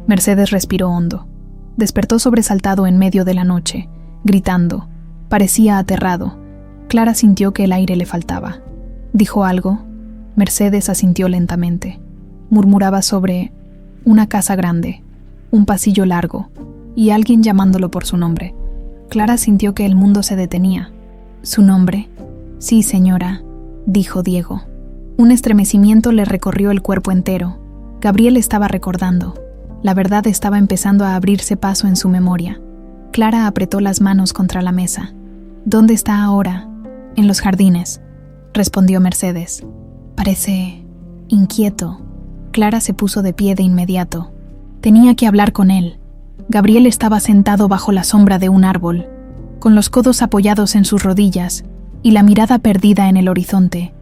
Speaker 1: Mercedes respiró hondo. Despertó sobresaltado en medio de la noche, gritando. Parecía aterrado. Clara sintió que el aire le faltaba. ¿Dijo algo? Mercedes asintió lentamente. Murmuraba sobre una casa grande, un pasillo largo, y alguien llamándolo por su nombre. Clara sintió que el mundo se detenía. ¿Su nombre? Sí, señora, dijo Diego. Un estremecimiento le recorrió el cuerpo entero. Gabriel estaba recordando. La verdad estaba empezando a abrirse paso en su memoria. Clara apretó las manos contra la mesa. ¿Dónde está ahora? En los jardines, respondió Mercedes. Parece inquieto. Clara se puso de pie de inmediato. Tenía que hablar con él. Gabriel estaba sentado bajo la sombra de un árbol, con los codos apoyados en sus rodillas y la mirada perdida en el horizonte.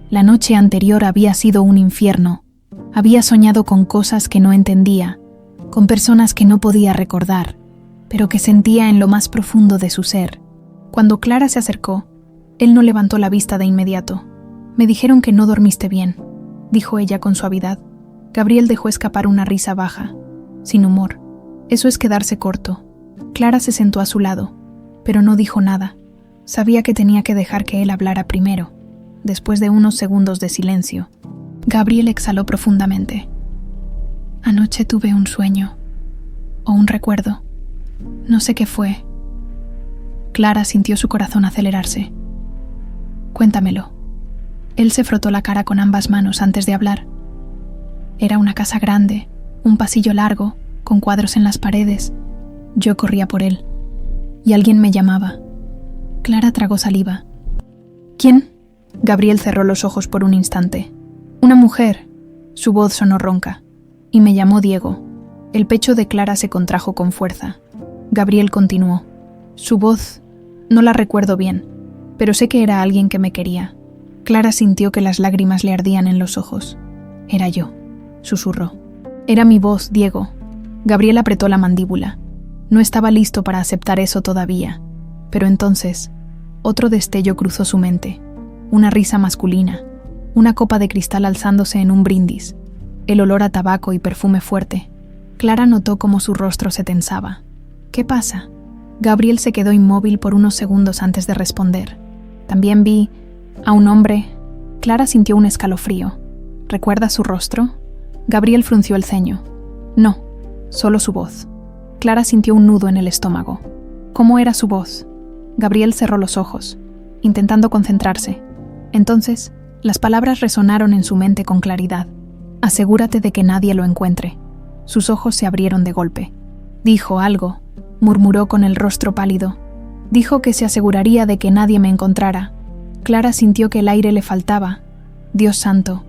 Speaker 1: La noche anterior había sido un infierno. Había soñado con cosas que no entendía, con personas que no podía recordar, pero que sentía en lo más profundo de su ser. Cuando Clara se acercó, él no levantó la vista de inmediato. «Me dijeron que no dormiste bien», dijo ella con suavidad. Gabriel dejó escapar una risa baja, sin humor. Eso es quedarse corto. Clara se sentó a su lado, pero no dijo nada. Sabía que tenía que dejar que él hablara primero. Después de unos segundos de silencio, Gabriel exhaló profundamente. «Anoche tuve un sueño, o un recuerdo. No sé qué fue». Clara sintió su corazón acelerarse. «Cuéntamelo». Él se frotó la cara con ambas manos antes de hablar. Era una casa grande, un pasillo largo, con cuadros en las paredes. Yo corría por él, y alguien me llamaba. Clara tragó saliva. «¿Quién?» Gabriel cerró los ojos por un instante. «Una mujer». Su voz sonó ronca. «Y me llamó Diego». El pecho de Clara se contrajo con fuerza. Gabriel continuó. «Su voz, no la recuerdo bien, pero sé que era alguien que me quería». Clara sintió que las lágrimas le ardían en los ojos. «Era yo», susurró. «Era mi voz, Diego». Gabriel apretó la mandíbula. No estaba listo para aceptar eso todavía. Pero entonces, otro destello cruzó su mente. Una risa masculina, una copa de cristal alzándose en un brindis, el olor a tabaco y perfume fuerte. Clara notó cómo su rostro se tensaba. «¿Qué pasa?» Gabriel se quedó inmóvil por unos segundos antes de responder. «También vi a un hombre». Clara sintió un escalofrío. «¿Recuerda su rostro?» Gabriel frunció el ceño. «No, solo su voz». Clara sintió un nudo en el estómago. ¿Cómo era su voz? Gabriel cerró los ojos, intentando concentrarse. Entonces, las palabras resonaron en su mente con claridad. «Asegúrate de que nadie lo encuentre». Sus ojos se abrieron de golpe. «Dijo algo», murmuró con el rostro pálido. «Dijo que se aseguraría de que nadie me encontrara». Clara sintió que el aire le faltaba. Dios santo.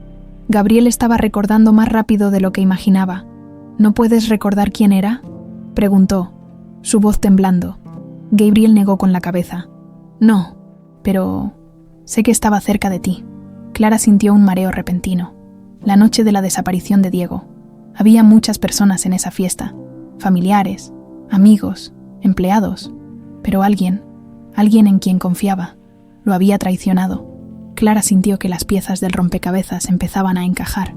Speaker 1: Gabriel estaba recordando más rápido de lo que imaginaba. «¿No puedes recordar quién era?», preguntó, su voz temblando. Gabriel negó con la cabeza. «No, pero sé que estaba cerca de ti». Clara sintió un mareo repentino. La noche de la desaparición de Diego. Había muchas personas en esa fiesta. Familiares, amigos, empleados. Pero alguien en quien confiaba, lo había traicionado. Clara sintió que las piezas del rompecabezas empezaban a encajar.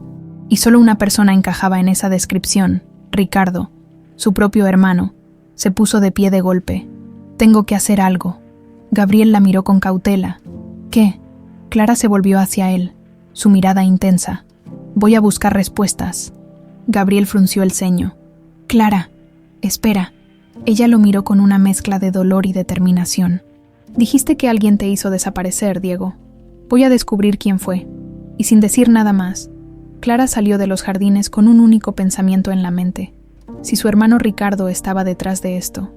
Speaker 1: Y solo una persona encajaba en esa descripción, Ricardo, su propio hermano. Se puso de pie de golpe. «Tengo que hacer algo». Gabriel la miró con cautela. «¿Qué?» Clara se volvió hacia él, su mirada intensa. «Voy a buscar respuestas». Gabriel frunció el ceño. «Clara, espera». Ella lo miró con una mezcla de dolor y determinación. «Dijiste que alguien te hizo desaparecer, Diego. Voy a descubrir quién fue». Y sin decir nada más, Clara salió de los jardines con un único pensamiento en la mente. Si su hermano Ricardo estaba detrás de esto,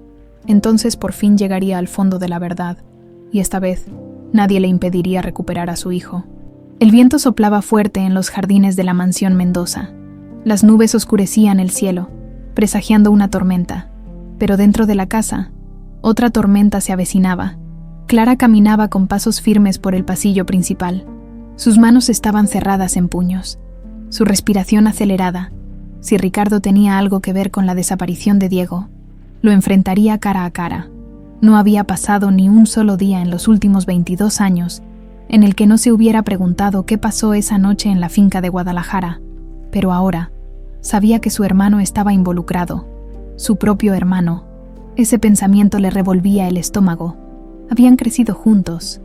Speaker 1: entonces por fin llegaría al fondo de la verdad, y esta vez nadie le impediría recuperar a su hijo. El viento soplaba fuerte en los jardines de la mansión Mendoza. Las nubes oscurecían el cielo, presagiando una tormenta. Pero dentro de la casa, otra tormenta se avecinaba. Clara caminaba con pasos firmes por el pasillo principal. Sus manos estaban cerradas en puños, su respiración acelerada. Si Ricardo tenía algo que ver con la desaparición de Diego, lo enfrentaría cara a cara. No había pasado ni un solo día en los últimos 22 años en el que no se hubiera preguntado qué pasó esa noche en la finca de Guadalajara, pero ahora sabía que su hermano estaba involucrado. Su propio hermano. Ese pensamiento le revolvía el estómago. Habían crecido juntos,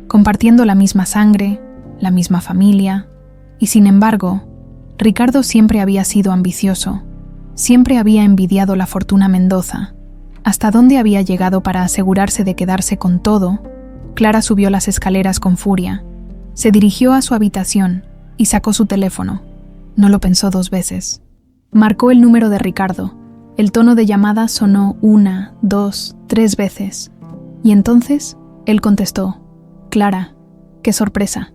Speaker 1: compartiendo la misma sangre, la misma familia, y sin embargo, Ricardo siempre había sido ambicioso, siempre había envidiado la fortuna Mendoza. ¿Hasta dónde había llegado para asegurarse de quedarse con todo? Clara subió las escaleras con furia. Se dirigió a su habitación y sacó su teléfono. No lo pensó 2 veces. Marcó el número de Ricardo. El tono de llamada sonó 1, 2, 3 veces. Y entonces, él contestó: «Clara, qué sorpresa.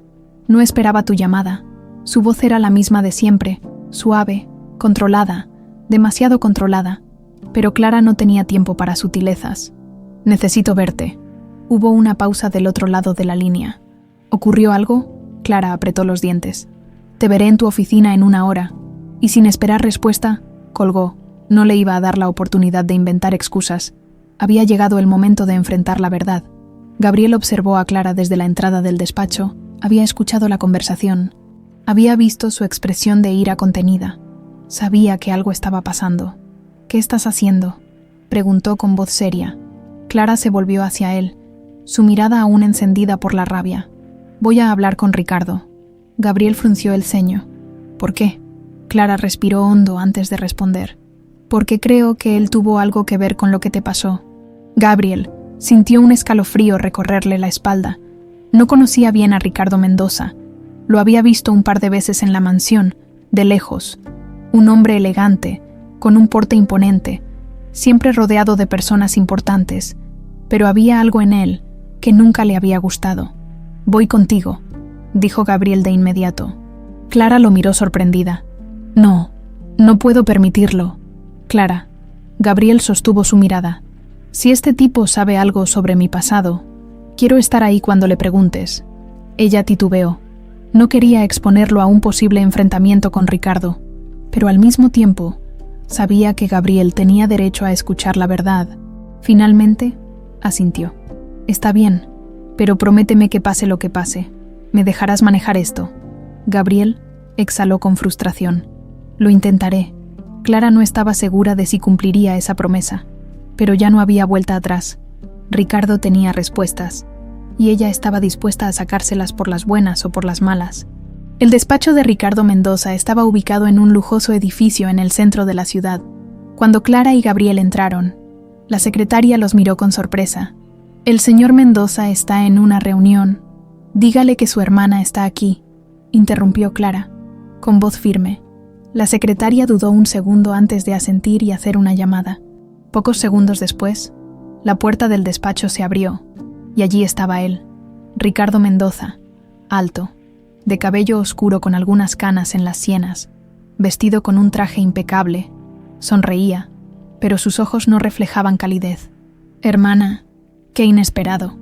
Speaker 1: No esperaba tu llamada». Su voz era la misma de siempre, suave, controlada, demasiado controlada. Pero Clara no tenía tiempo para sutilezas. «Necesito verte». Hubo una pausa del otro lado de la línea. ¿Ocurrió algo? Clara apretó los dientes. «Te veré en tu oficina en 1 hora». Y sin esperar respuesta, colgó. No le iba a dar la oportunidad de inventar excusas. Había llegado el momento de enfrentar la verdad. Gabriel observó a Clara desde la entrada del despacho, había escuchado la conversación, había visto su expresión de ira contenida. Sabía que algo estaba pasando. «¿Qué estás haciendo?», preguntó con voz seria. Clara se volvió hacia él, su mirada aún encendida por la rabia. «Voy a hablar con Ricardo». Gabriel frunció el ceño. «¿Por qué?». Clara respiró hondo antes de responder. «Porque creo que él tuvo algo que ver con lo que te pasó». Gabriel sintió un escalofrío recorrerle la espalda. No conocía bien a Ricardo Mendoza. Lo había visto un par de veces en la mansión, de lejos. Un hombre elegante, con un porte imponente, siempre rodeado de personas importantes, pero había algo en él que nunca le había gustado. «Voy contigo», dijo Gabriel de inmediato. Clara lo miró sorprendida. «No, no puedo permitirlo». «Clara», Gabriel sostuvo su mirada. «Si este tipo sabe algo sobre mi pasado, quiero estar ahí cuando le preguntes». Ella titubeó. No quería exponerlo a un posible enfrentamiento con Ricardo, pero al mismo tiempo sabía que Gabriel tenía derecho a escuchar la verdad. Finalmente, asintió. «Está bien, pero prométeme que pase lo que pase. ¿Me dejarás manejar esto?». Gabriel exhaló con frustración. «Lo intentaré». Clara no estaba segura de si cumpliría esa promesa, pero ya no había vuelta atrás. Ricardo tenía respuestas, y ella estaba dispuesta a sacárselas por las buenas o por las malas. El despacho de Ricardo Mendoza estaba ubicado en un lujoso edificio en el centro de la ciudad. Cuando Clara y Gabriel entraron, la secretaria los miró con sorpresa. «El señor Mendoza está en una reunión. Dígale que su hermana está aquí», interrumpió Clara, con voz firme. La secretaria dudó un segundo antes de asentir y hacer una llamada. Pocos segundos después, la puerta del despacho se abrió, y allí estaba él, Ricardo Mendoza, alto, de cabello oscuro con algunas canas en las sienes, vestido con un traje impecable. Sonreía, pero sus ojos no reflejaban calidez. «Hermana, qué inesperado».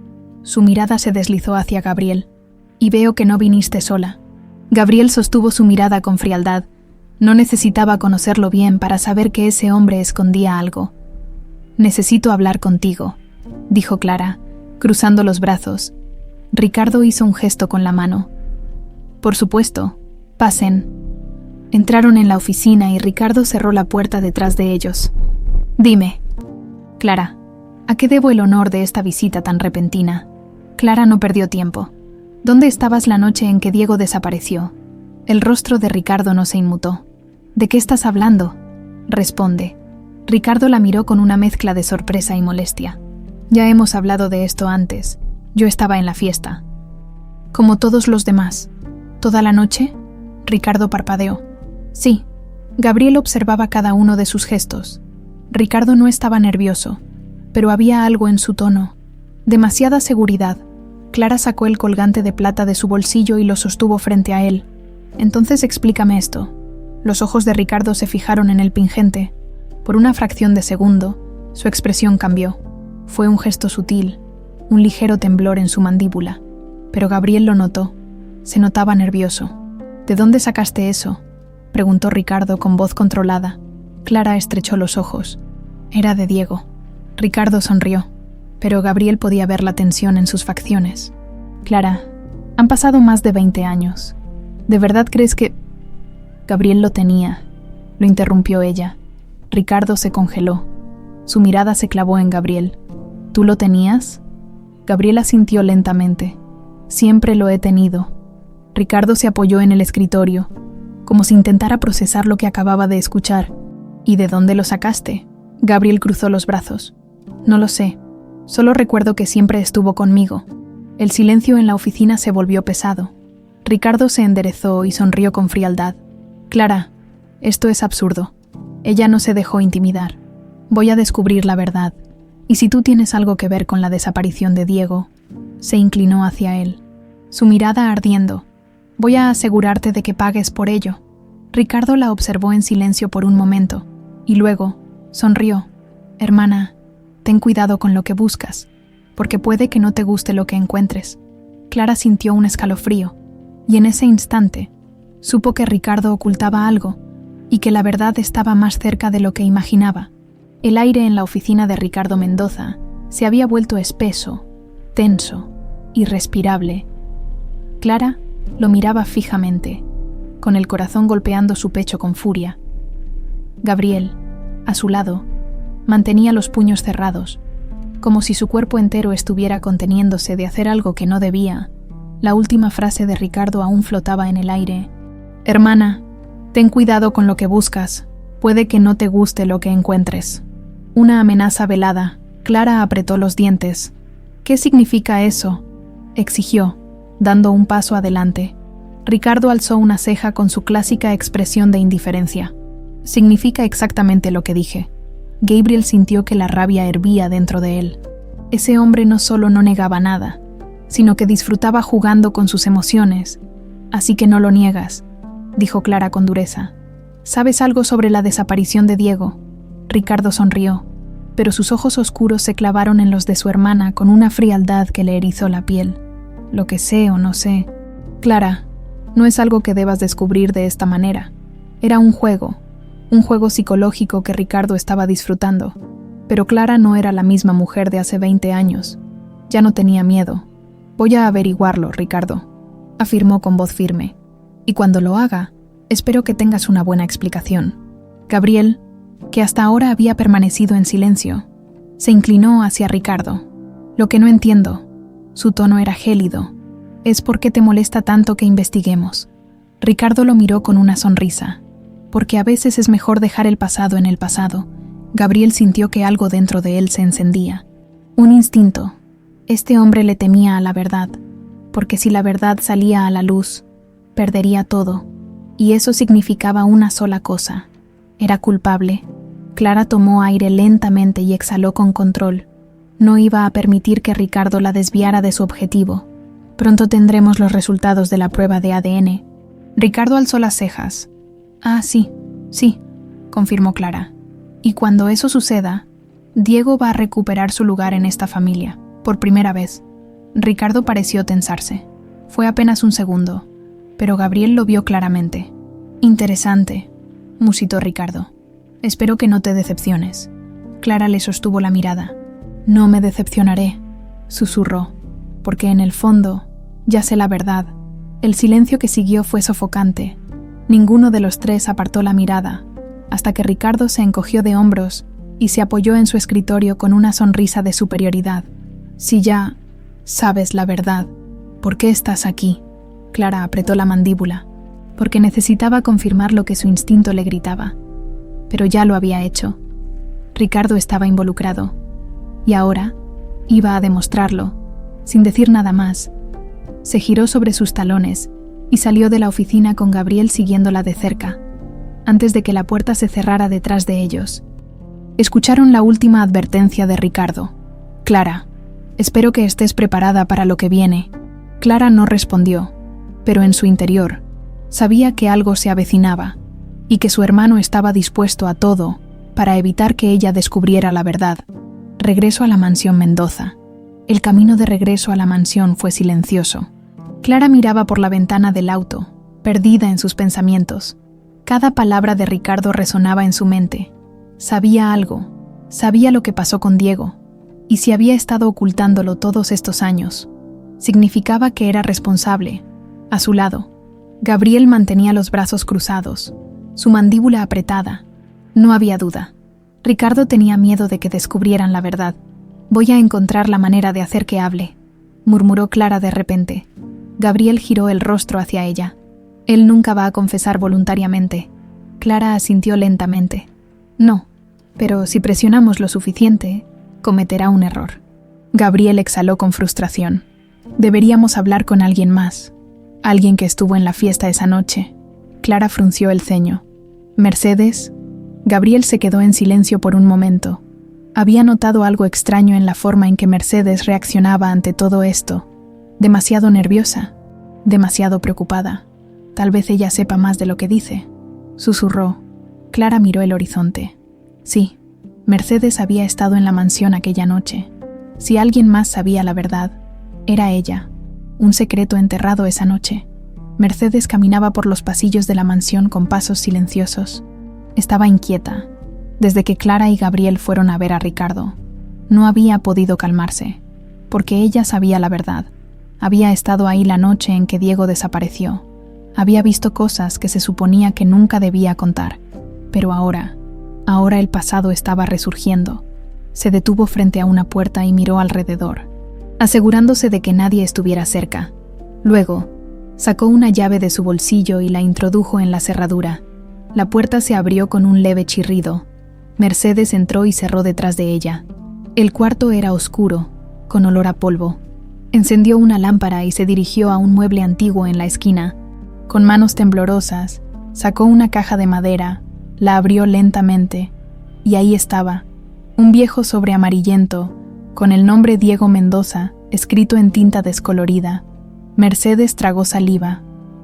Speaker 1: Su mirada se deslizó hacia Gabriel. «Y veo que no viniste sola». Gabriel sostuvo su mirada con frialdad. No necesitaba conocerlo bien para saber que ese hombre escondía algo. «Necesito hablar contigo», dijo Clara, cruzando los brazos. Ricardo hizo un gesto con la mano. «Por supuesto, pasen». Entraron en la oficina y Ricardo cerró la puerta detrás de ellos. «Dime». «Clara, ¿a qué debo el honor de esta visita tan repentina?». Clara no perdió tiempo. «¿Dónde estabas la noche en que Diego desapareció?». El rostro de Ricardo no se inmutó. «¿De qué estás hablando?». «Responde». Ricardo la miró con una mezcla de sorpresa y molestia. «Ya hemos hablado de esto antes. Yo estaba en la fiesta». «Como todos los demás». «¿Toda la noche?». Ricardo parpadeó. «Sí». Gabriel observaba cada uno de sus gestos. Ricardo no estaba nervioso, pero había algo en su tono. Demasiada seguridad. Clara sacó el colgante de plata de su bolsillo y lo sostuvo frente a él. «Entonces explícame esto». Los ojos de Ricardo se fijaron en el pingente. Por una fracción de segundo, su expresión cambió. Fue un gesto sutil, un ligero temblor en su mandíbula. Pero Gabriel lo notó. Se notaba nervioso. «¿De dónde sacaste eso?», preguntó Ricardo con voz controlada. Clara estrechó los ojos. Era de Diego. Ricardo sonrió, pero Gabriel podía ver la tensión en sus facciones. «Clara, han pasado más de 20 años. ¿De verdad crees que...?» Gabriel lo tenía. Lo interrumpió ella. Ricardo se congeló. Su mirada se clavó en Gabriel. ¿Tú lo tenías? Gabriel asintió lentamente. Siempre lo he tenido. Ricardo se apoyó en el escritorio, como si intentara procesar lo que acababa de escuchar. ¿Y de dónde lo sacaste? Gabriel cruzó los brazos. No lo sé. Solo recuerdo que siempre estuvo conmigo. El silencio en la oficina se volvió pesado. Ricardo se enderezó y sonrió con frialdad. Clara, esto es absurdo. Ella no se dejó intimidar. Voy a descubrir la verdad. Y si tú tienes algo que ver con la desaparición de Diego, se inclinó hacia él, su mirada ardiendo. Voy a asegurarte de que pagues por ello. Ricardo la observó en silencio por un momento, y luego sonrió. Hermana, ten cuidado con lo que buscas, porque puede que no te guste lo que encuentres. Clara sintió un escalofrío, y en ese instante supo que Ricardo ocultaba algo, y que la verdad estaba más cerca de lo que imaginaba. El aire en la oficina de Ricardo Mendoza se había vuelto espeso, tenso, irrespirable. Clara lo miraba fijamente, con el corazón golpeando su pecho con furia. Gabriel, a su lado, mantenía los puños cerrados, como si su cuerpo entero estuviera conteniéndose de hacer algo que no debía. La última frase de Ricardo aún flotaba en el aire. Hermana, ten cuidado con lo que buscas. Puede que no te guste lo que encuentres. Una amenaza velada. Clara apretó los dientes. ¿Qué significa eso?, exigió, dando un paso adelante. Ricardo alzó una ceja con su clásica expresión de indiferencia. Significa exactamente lo que dije. Gabriel sintió que la rabia hervía dentro de él. Ese hombre no solo no negaba nada, sino que disfrutaba jugando con sus emociones. Así que no lo niegas, dijo Clara con dureza. ¿Sabes algo sobre la desaparición de Diego? Ricardo sonrió, pero sus ojos oscuros se clavaron en los de su hermana con una frialdad que le erizó la piel. Lo que sé o no sé. Clara, no es algo que debas descubrir de esta manera. Era un juego psicológico que Ricardo estaba disfrutando. Pero Clara no era la misma mujer de hace 20 años. Ya no tenía miedo. Voy a averiguarlo, Ricardo, afirmó con voz firme. Y cuando lo haga, espero que tengas una buena explicación. Gabriel, que hasta ahora había permanecido en silencio, se inclinó hacia Ricardo. Lo que no entiendo, su tono era gélido, es por qué te molesta tanto que investiguemos. Ricardo lo miró con una sonrisa. Porque a veces es mejor dejar el pasado en el pasado. Gabriel sintió que algo dentro de él se encendía. Un instinto. Este hombre le temía a la verdad, porque si la verdad salía a la luz, perdería todo. Y eso significaba una sola cosa. Era culpable. Clara tomó aire lentamente y exhaló con control. No iba a permitir que Ricardo la desviara de su objetivo. Pronto tendremos los resultados de la prueba de ADN. Ricardo alzó las cejas. Ah, sí, confirmó Clara. Y cuando eso suceda, Diego va a recuperar su lugar en esta familia, por primera vez. Ricardo pareció tensarse. Fue apenas un segundo, pero Gabriel lo vio claramente. Interesante, musitó Ricardo. Espero que no te decepciones. Clara le sostuvo la mirada. No me decepcionaré, susurró, porque en el fondo ya sé la verdad. El silencio que siguió fue sofocante. Ninguno de los tres apartó la mirada, hasta que Ricardo se encogió de hombros y se apoyó en su escritorio con una sonrisa de superioridad. Si ya sabes la verdad, ¿por qué estás aquí? Clara apretó la mandíbula, porque necesitaba confirmar lo que su instinto le gritaba. Pero ya lo había hecho. Ricardo estaba involucrado, y ahora iba a demostrarlo, sin decir nada más. Se giró sobre sus talones y salió de la oficina con Gabriel siguiéndola de cerca, antes de que la puerta se cerrara detrás de ellos. Escucharon la última advertencia de Ricardo. Clara, espero que estés preparada para lo que viene. Clara no respondió, pero en su interior sabía que algo se avecinaba y que su hermano estaba dispuesto a todo para evitar que ella descubriera la verdad. Regreso a la mansión Mendoza. El camino de regreso a la mansión fue silencioso. Clara miraba por la ventana del auto, perdida en sus pensamientos. Cada palabra de Ricardo resonaba en su mente. Sabía algo, sabía lo que pasó con Diego, y si había estado ocultándolo todos estos años, significaba que era responsable. A su lado, Gabriel mantenía los brazos cruzados, su mandíbula apretada. No había duda. Ricardo tenía miedo de que descubrieran la verdad. «Voy a encontrar la manera de hacer que hable», murmuró Clara de repente. Gabriel giró el rostro hacia ella. «Él nunca va a confesar voluntariamente». Clara asintió lentamente. «No, pero si presionamos lo suficiente, cometerá un error». Gabriel exhaló con frustración. «Deberíamos hablar con alguien más. Alguien que estuvo en la fiesta esa noche». Clara frunció el ceño. «¿Mercedes?» Gabriel se quedó en silencio por un momento. Había notado algo extraño en la forma en que Mercedes reaccionaba ante todo esto. Demasiado nerviosa, demasiado preocupada. Tal vez ella sepa más de lo que dice. Susurró. Clara miró el horizonte. Sí, Mercedes había estado en la mansión aquella noche. Si alguien más sabía la verdad, era ella. Un secreto enterrado esa noche. Mercedes caminaba por los pasillos de la mansión con pasos silenciosos. Estaba inquieta. Desde que Clara y Gabriel fueron a ver a Ricardo, no había podido calmarse, porque ella sabía la verdad. Había estado ahí la noche en que Diego desapareció. Había visto cosas que se suponía que nunca debía contar. Pero ahora el pasado estaba resurgiendo. Se detuvo frente a una puerta y miró alrededor, asegurándose de que nadie estuviera cerca. Luego, sacó una llave de su bolsillo y la introdujo en la cerradura. La puerta se abrió con un leve chirrido. Mercedes entró y cerró detrás de ella. El cuarto era oscuro, con olor a polvo. Encendió una lámpara y se dirigió a un mueble antiguo en la esquina. Con manos temblorosas, sacó una caja de madera, la abrió lentamente, y ahí estaba, un viejo sobre amarillento, con el nombre Diego Mendoza, escrito en tinta descolorida. Mercedes tragó saliva.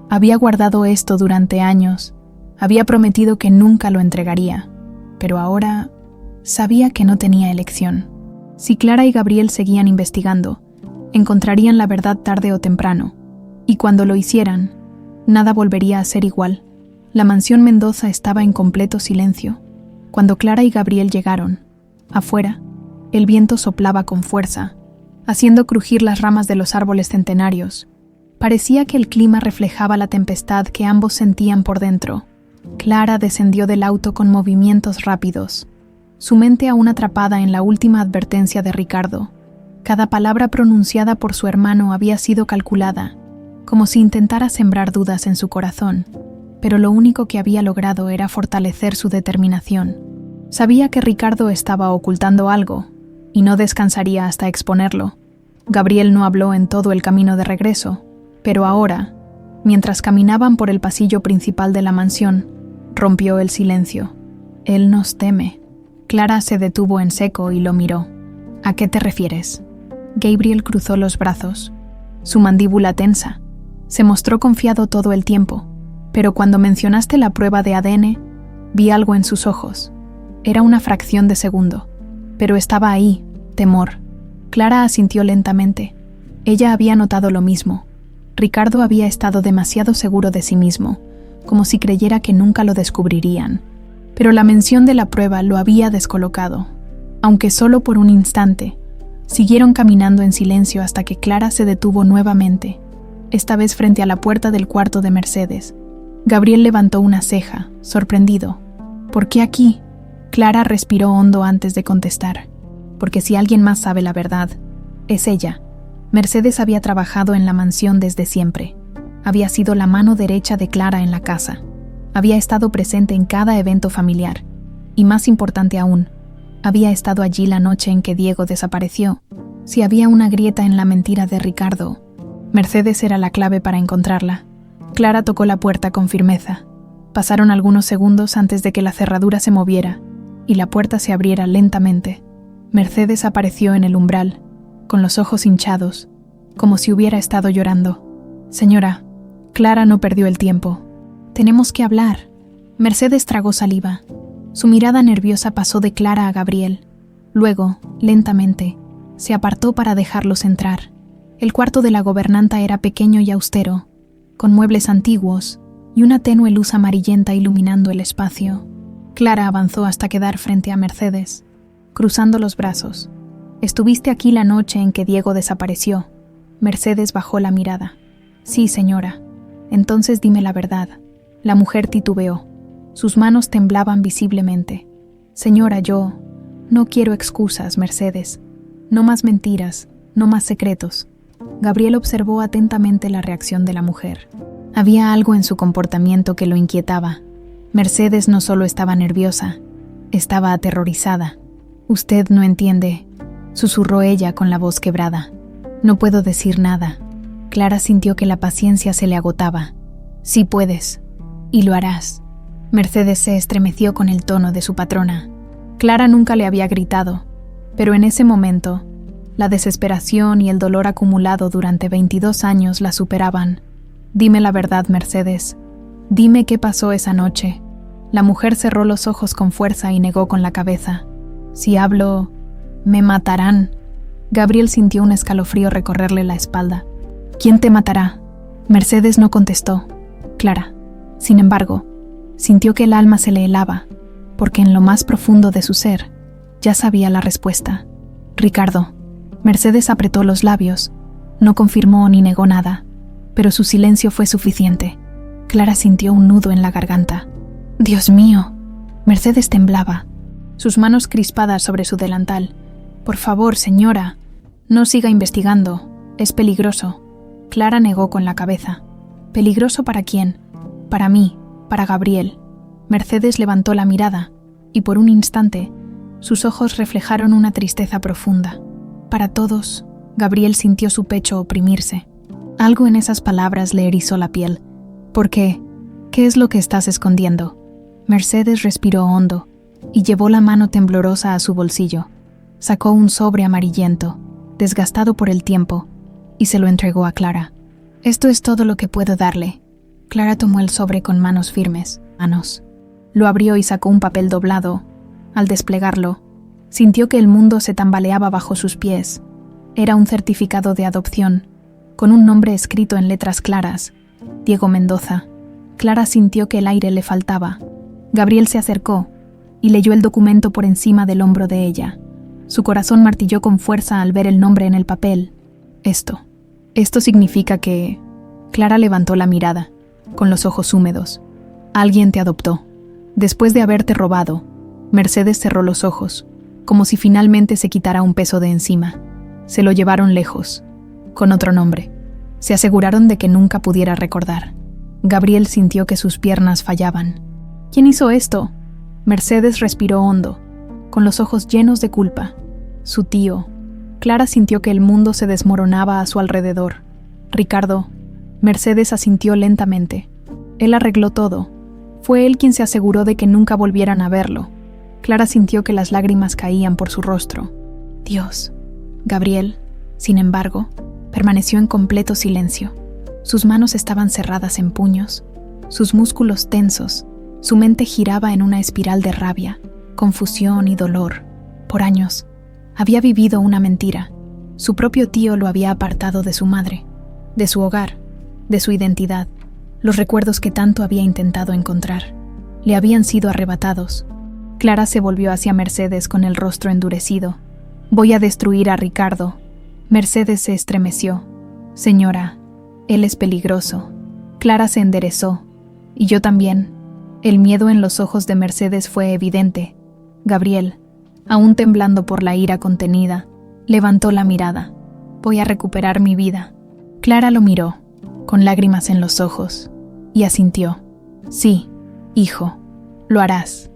Speaker 1: Había guardado esto durante años. Había prometido que nunca lo entregaría. Pero ahora sabía que no tenía elección. Si Clara y Gabriel seguían investigando, encontrarían la verdad tarde o temprano, y cuando lo hicieran, nada volvería a ser igual. La mansión Mendoza estaba en completo silencio. Cuando Clara y Gabriel llegaron, afuera, el viento soplaba con fuerza, haciendo crujir las ramas de los árboles centenarios. Parecía que el clima reflejaba la tempestad que ambos sentían por dentro. Clara descendió del auto con movimientos rápidos, su mente aún atrapada en la última advertencia de Ricardo. Cada palabra pronunciada por su hermano había sido calculada, como si intentara sembrar dudas en su corazón, pero lo único que había logrado era fortalecer su determinación. Sabía que Ricardo estaba ocultando algo, y no descansaría hasta exponerlo. Gabriel no habló en todo el camino de regreso, pero ahora, mientras caminaban por el pasillo principal de la mansión, rompió el silencio. «Él nos teme». Clara se detuvo en seco y lo miró. «¿A qué te refieres?» Gabriel cruzó los brazos, su mandíbula tensa. Se mostró confiado todo el tiempo, pero cuando mencionaste la prueba de ADN, vi algo en sus ojos. Era una fracción de segundo, pero estaba ahí, temor. Clara asintió lentamente. Ella había notado lo mismo. Ricardo había estado demasiado seguro de sí mismo, como si creyera que nunca lo descubrirían. Pero la mención de la prueba lo había descolocado. Aunque solo por un instante, siguieron caminando en silencio hasta que Clara se detuvo nuevamente, esta vez frente a la puerta del cuarto de Mercedes. Gabriel levantó una ceja, sorprendido. «¿Por qué aquí?» Clara respiró hondo antes de contestar. «Porque si alguien más sabe la verdad, es ella». Mercedes había trabajado en la mansión desde siempre. Había sido la mano derecha de Clara en la casa. Había estado presente en cada evento familiar. Y más importante aún, había estado allí la noche en que Diego desapareció. Si había una grieta en la mentira de Ricardo, Mercedes era la clave para encontrarla. Clara tocó la puerta con firmeza. Pasaron algunos segundos antes de que la cerradura se moviera y la puerta se abriera lentamente. Mercedes apareció en el umbral, con los ojos hinchados, como si hubiera estado llorando. «Señora». Clara no perdió el tiempo. «Tenemos que hablar». Mercedes tragó saliva. Su mirada nerviosa pasó de Clara a Gabriel. Luego, lentamente, se apartó para dejarlos entrar. El cuarto de la gobernanta era pequeño y austero, con muebles antiguos y una tenue luz amarillenta iluminando el espacio. Clara avanzó hasta quedar frente a Mercedes, cruzando los brazos. «Estuviste aquí la noche en que Diego desapareció». Mercedes bajó la mirada. «Sí, señora». «Entonces dime la verdad». La mujer titubeó. Sus manos temblaban visiblemente. Señora, yo no quiero excusas, Mercedes. No más mentiras, no más secretos. Gabriel observó atentamente la reacción de la mujer. Había algo en su comportamiento que lo inquietaba. Mercedes no solo estaba nerviosa, estaba aterrorizada. «Usted no entiende», susurró ella con la voz quebrada. «No puedo decir nada». Clara sintió que la paciencia se le agotaba. «Sí puedes, y lo harás». Mercedes se estremeció con el tono de su patrona. Clara nunca le había gritado, pero en ese momento, la desesperación y el dolor acumulado durante 22 años la superaban. «Dime la verdad, Mercedes. Dime qué pasó esa noche». La mujer cerró los ojos con fuerza y negó con la cabeza. «Si hablo, me matarán». Gabriel sintió un escalofrío recorrerle la espalda. «¿Quién te matará?». Mercedes no contestó. Clara, sin embargo, sintió que el alma se le helaba, porque en lo más profundo de su ser ya sabía la respuesta. «Ricardo». Mercedes apretó los labios. No confirmó ni negó nada, pero su silencio fue suficiente. Clara sintió un nudo en la garganta. «Dios mío». Mercedes temblaba, sus manos crispadas sobre su delantal. «Por favor, señora, no siga investigando. Es peligroso». Clara negó con la cabeza. «¿Peligroso para quién?». «Para mí, para Gabriel». Mercedes levantó la mirada, y por un instante, sus ojos reflejaron una tristeza profunda. «Para todos». Gabriel sintió su pecho oprimirse. Algo en esas palabras le erizó la piel. «¿Por qué? ¿Qué es lo que estás escondiendo?». Mercedes respiró hondo y llevó la mano temblorosa a su bolsillo. Sacó un sobre amarillento, desgastado por el tiempo, y se lo entregó a Clara. «Esto es todo lo que puedo darle». Clara tomó el sobre con manos firmes. Lo abrió y sacó un papel doblado. Al desplegarlo, sintió que el mundo se tambaleaba bajo sus pies. Era un certificado de adopción, con un nombre escrito en letras claras: Diego Mendoza. Clara sintió que el aire le faltaba. Gabriel se acercó y leyó el documento por encima del hombro de ella. Su corazón martilló con fuerza al ver el nombre en el papel. Esto significa que... Clara levantó la mirada, con los ojos húmedos. «Alguien te adoptó. Después de haberte robado». Mercedes cerró los ojos, como si finalmente se quitara un peso de encima. Se lo llevaron lejos, con otro nombre. Se aseguraron de que nunca pudiera recordar. Gabriel sintió que sus piernas fallaban. «¿Quién hizo esto?». Mercedes respiró hondo, con los ojos llenos de culpa. «Su tío». Clara sintió que el mundo se desmoronaba a su alrededor. «Ricardo». Mercedes asintió lentamente. Él arregló todo. Fue él quien se aseguró de que nunca volvieran a verlo. Clara sintió que las lágrimas caían por su rostro. «Dios». Gabriel, sin embargo, permaneció en completo silencio. Sus manos estaban cerradas en puños, sus músculos tensos. Su mente giraba en una espiral de rabia, confusión y dolor. Por años, había vivido una mentira. Su propio tío lo había apartado de su madre, de su hogar, de su identidad. Los recuerdos que tanto había intentado encontrar le habían sido arrebatados. Clara se volvió hacia Mercedes con el rostro endurecido. «Voy a destruir a Ricardo». Mercedes se estremeció. «Señora, él es peligroso». Clara se enderezó. «Y yo también». El miedo en los ojos de Mercedes fue evidente. Gabriel, aún temblando por la ira contenida, levantó la mirada. «Voy a recuperar mi vida». Clara lo miró, con lágrimas en los ojos, y asintió. «Sí, hijo, lo harás».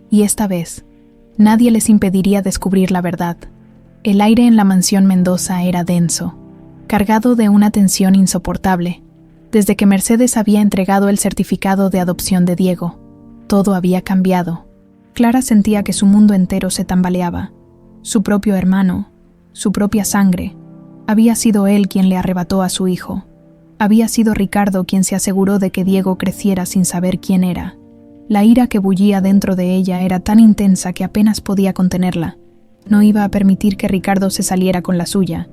Speaker 1: Y esta vez, nadie les impediría descubrir la verdad. El aire en la mansión Mendoza era denso, cargado de una tensión insoportable. Desde que Mercedes había entregado el certificado de adopción de Diego, todo había cambiado. Clara sentía que su mundo entero se tambaleaba. Su propio hermano, su propia sangre. Había sido él quien le arrebató a su hijo. Había sido Ricardo quien se aseguró de que Diego creciera sin saber quién era. La ira que bullía dentro de ella era tan intensa que apenas podía contenerla. No iba a permitir que Ricardo se saliera con la suya.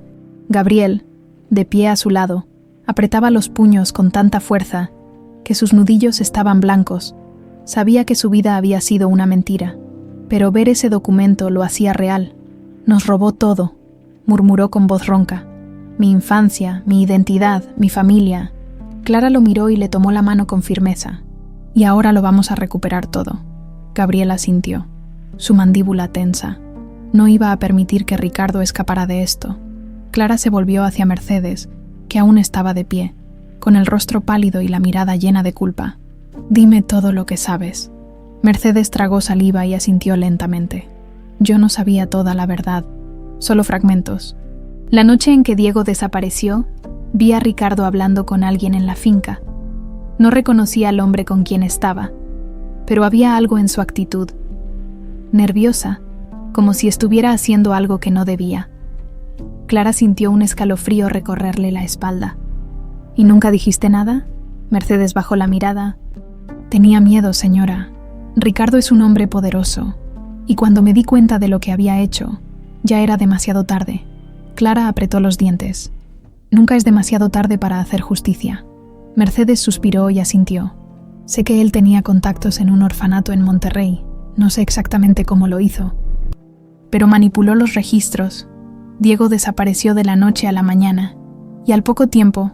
Speaker 1: Gabriel, de pie a su lado, apretaba los puños con tanta fuerza que sus nudillos estaban blancos. Sabía que su vida había sido una mentira, pero ver ese documento lo hacía real. «Nos robó todo», murmuró con voz ronca. «Mi infancia, mi identidad, mi familia». Clara lo miró y le tomó la mano con firmeza. «Y ahora lo vamos a recuperar todo». Gabriela asintió. su mandíbula tensa. No iba a permitir que Ricardo escapara de esto. Clara se volvió hacia Mercedes, que aún estaba de pie, con el rostro pálido y la mirada llena de culpa. «Dime todo lo que sabes». Mercedes tragó saliva y asintió lentamente. «Yo no sabía toda la verdad, solo fragmentos. La noche en que Diego desapareció, vi a Ricardo hablando con alguien en la finca. No reconocía al hombre con quien estaba, pero había algo en su actitud. Nerviosa, como si estuviera haciendo algo que no debía. Clara sintió un escalofrío recorrerle la espalda. «¿Y nunca dijiste nada?» Mercedes bajó la mirada. «Tenía miedo, señora. Ricardo es un hombre poderoso, y cuando me di cuenta de lo que había hecho, ya era demasiado tarde». Clara apretó los dientes. «Nunca es demasiado tarde para hacer justicia». Mercedes suspiró y asintió. «Sé que él tenía contactos en un orfanato en Monterrey. No sé exactamente cómo lo hizo, pero manipuló los registros. Diego desapareció de la noche a la mañana, y al poco tiempo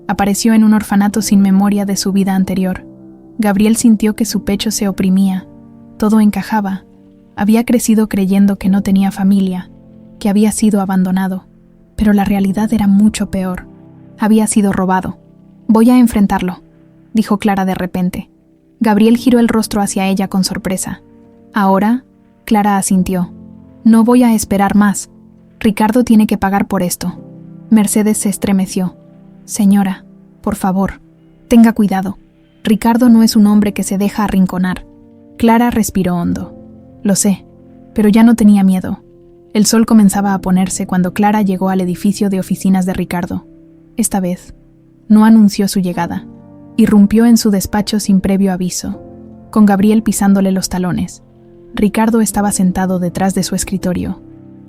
Speaker 1: apareció en un orfanato sin memoria de su vida anterior. Gabriel sintió que su pecho se oprimía. Todo encajaba. Había crecido creyendo que no tenía familia, que había sido abandonado, pero la realidad era mucho peor. Había sido robado. «Voy a enfrentarlo», dijo Clara de repente. Gabriel giró el rostro hacia ella con sorpresa. «¿Ahora?» Clara asintió. «No voy a esperar más. Ricardo tiene que pagar por esto». Mercedes se estremeció. «Señora, por favor, tenga cuidado. Ricardo no es un hombre que se deja arrinconar». Clara respiró hondo. «Lo sé, pero ya no tenía miedo». El sol comenzaba a ponerse cuando Clara llegó al edificio de oficinas de Ricardo. Esta vez, no anunció su llegada. Irrumpió en su despacho sin previo aviso, con Gabriel pisándole los talones. Ricardo estaba sentado detrás de su escritorio,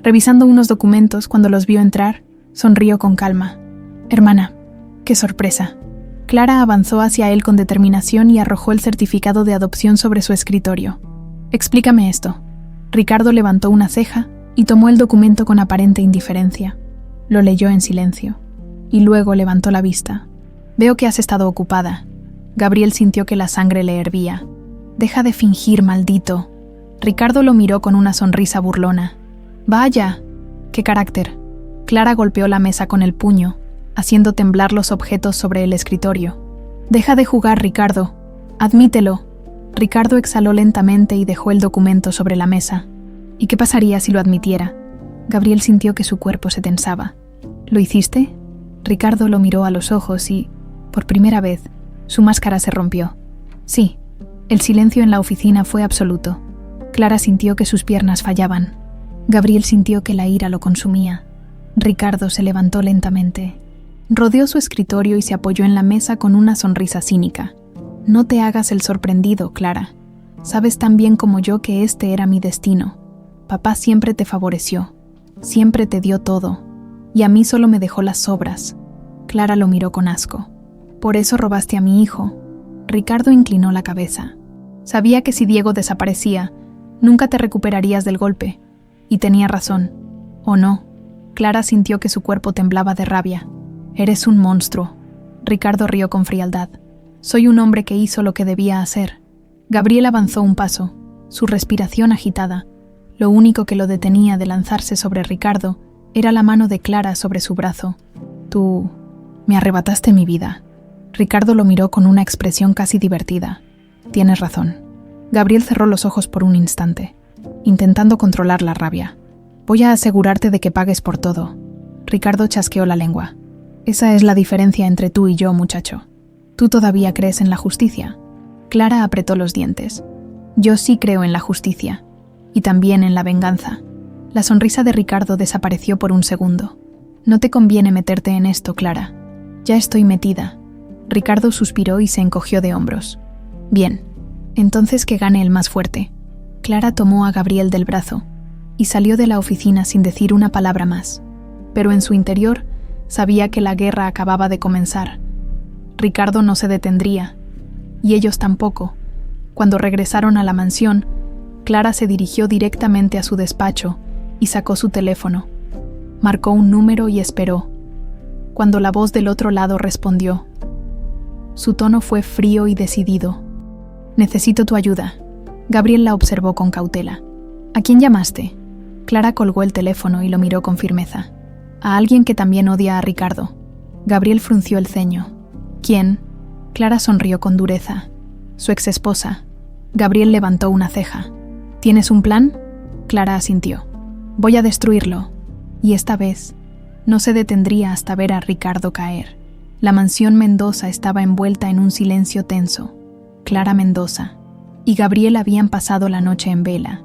Speaker 1: revisando unos documentos. Cuando los vio entrar, sonrió con calma. «Hermana, qué sorpresa». Clara avanzó hacia él con determinación y arrojó el certificado de adopción sobre su escritorio. «Explícame esto». Ricardo levantó una ceja y tomó el documento con aparente indiferencia. Lo leyó en silencio, y luego levantó la vista. «Veo que has estado ocupada». Gabriel sintió que la sangre le hervía. «Deja de fingir, maldito». Ricardo lo miró con una sonrisa burlona. «Vaya, qué carácter». Clara golpeó la mesa con el puño, haciendo temblar los objetos sobre el escritorio. «Deja de jugar, Ricardo. Admítelo». Ricardo exhaló lentamente y dejó el documento sobre la mesa. ¿Y qué pasaría si lo admitiera? Gabriel sintió que su cuerpo se tensaba. «¿Lo hiciste?» Ricardo lo miró a los ojos y, por primera vez, su máscara se rompió. «Sí». El silencio en la oficina fue absoluto. Clara sintió que sus piernas fallaban. Gabriel sintió que la ira lo consumía. Ricardo se levantó lentamente. Rodeó su escritorio y se apoyó en la mesa con una sonrisa cínica. «No te hagas el sorprendido, Clara. Sabes tan bien como yo que este era mi destino. Papá siempre te favoreció, siempre te dio todo, y a mí solo me dejó las sobras». Clara lo miró con asco. «¿Por eso robaste a mi hijo?» Ricardo inclinó la cabeza. «Sabía que si Diego desaparecía, nunca te recuperarías del golpe. Y tenía razón. ¿O no?» Clara sintió que su cuerpo temblaba de rabia. «Eres un monstruo». Ricardo rió con frialdad. «Soy un hombre que hizo lo que debía hacer». Gabriel avanzó un paso, su respiración agitada. Lo único que lo detenía de lanzarse sobre Ricardo era la mano de Clara sobre su brazo. «Tú me arrebataste mi vida». Ricardo lo miró con una expresión casi divertida. «Tienes razón». Gabriel cerró los ojos por un instante, intentando controlar la rabia. «Voy a asegurarte de que pagues por todo». Ricardo chasqueó la lengua. «Esa es la diferencia entre tú y yo, muchacho. Tú todavía crees en la justicia». Clara apretó los dientes. «Yo sí creo en la justicia. Y también en la venganza». La sonrisa de Ricardo desapareció por un segundo. «No te conviene meterte en esto, Clara. Ya estoy metida». Ricardo suspiró y se encogió de hombros. «Bien, entonces que gane el más fuerte». Clara tomó a Gabriel del brazo y salió de la oficina sin decir una palabra más. Pero en su interior sabía que la guerra acababa de comenzar. Ricardo no se detendría, y ellos tampoco. Cuando regresaron a la mansión, Clara se dirigió directamente a su despacho y sacó su teléfono. Marcó un número y esperó. Cuando la voz del otro lado respondió, su tono fue frío y decidido. «Necesito tu ayuda». Gabriel la observó con cautela. ¿A quién llamaste? Clara colgó el teléfono y lo miró con firmeza. A alguien que también odia a Ricardo. Gabriel frunció el ceño. ¿Quién? Clara sonrió con dureza. Su exesposa. Gabriel levantó una ceja. ¿Tienes un plan? Clara asintió. Voy a destruirlo. Y esta vez no se detendría hasta ver a Ricardo caer. La mansión Mendoza estaba envuelta en un silencio tenso. Clara Mendoza y Gabriel habían pasado la noche en vela,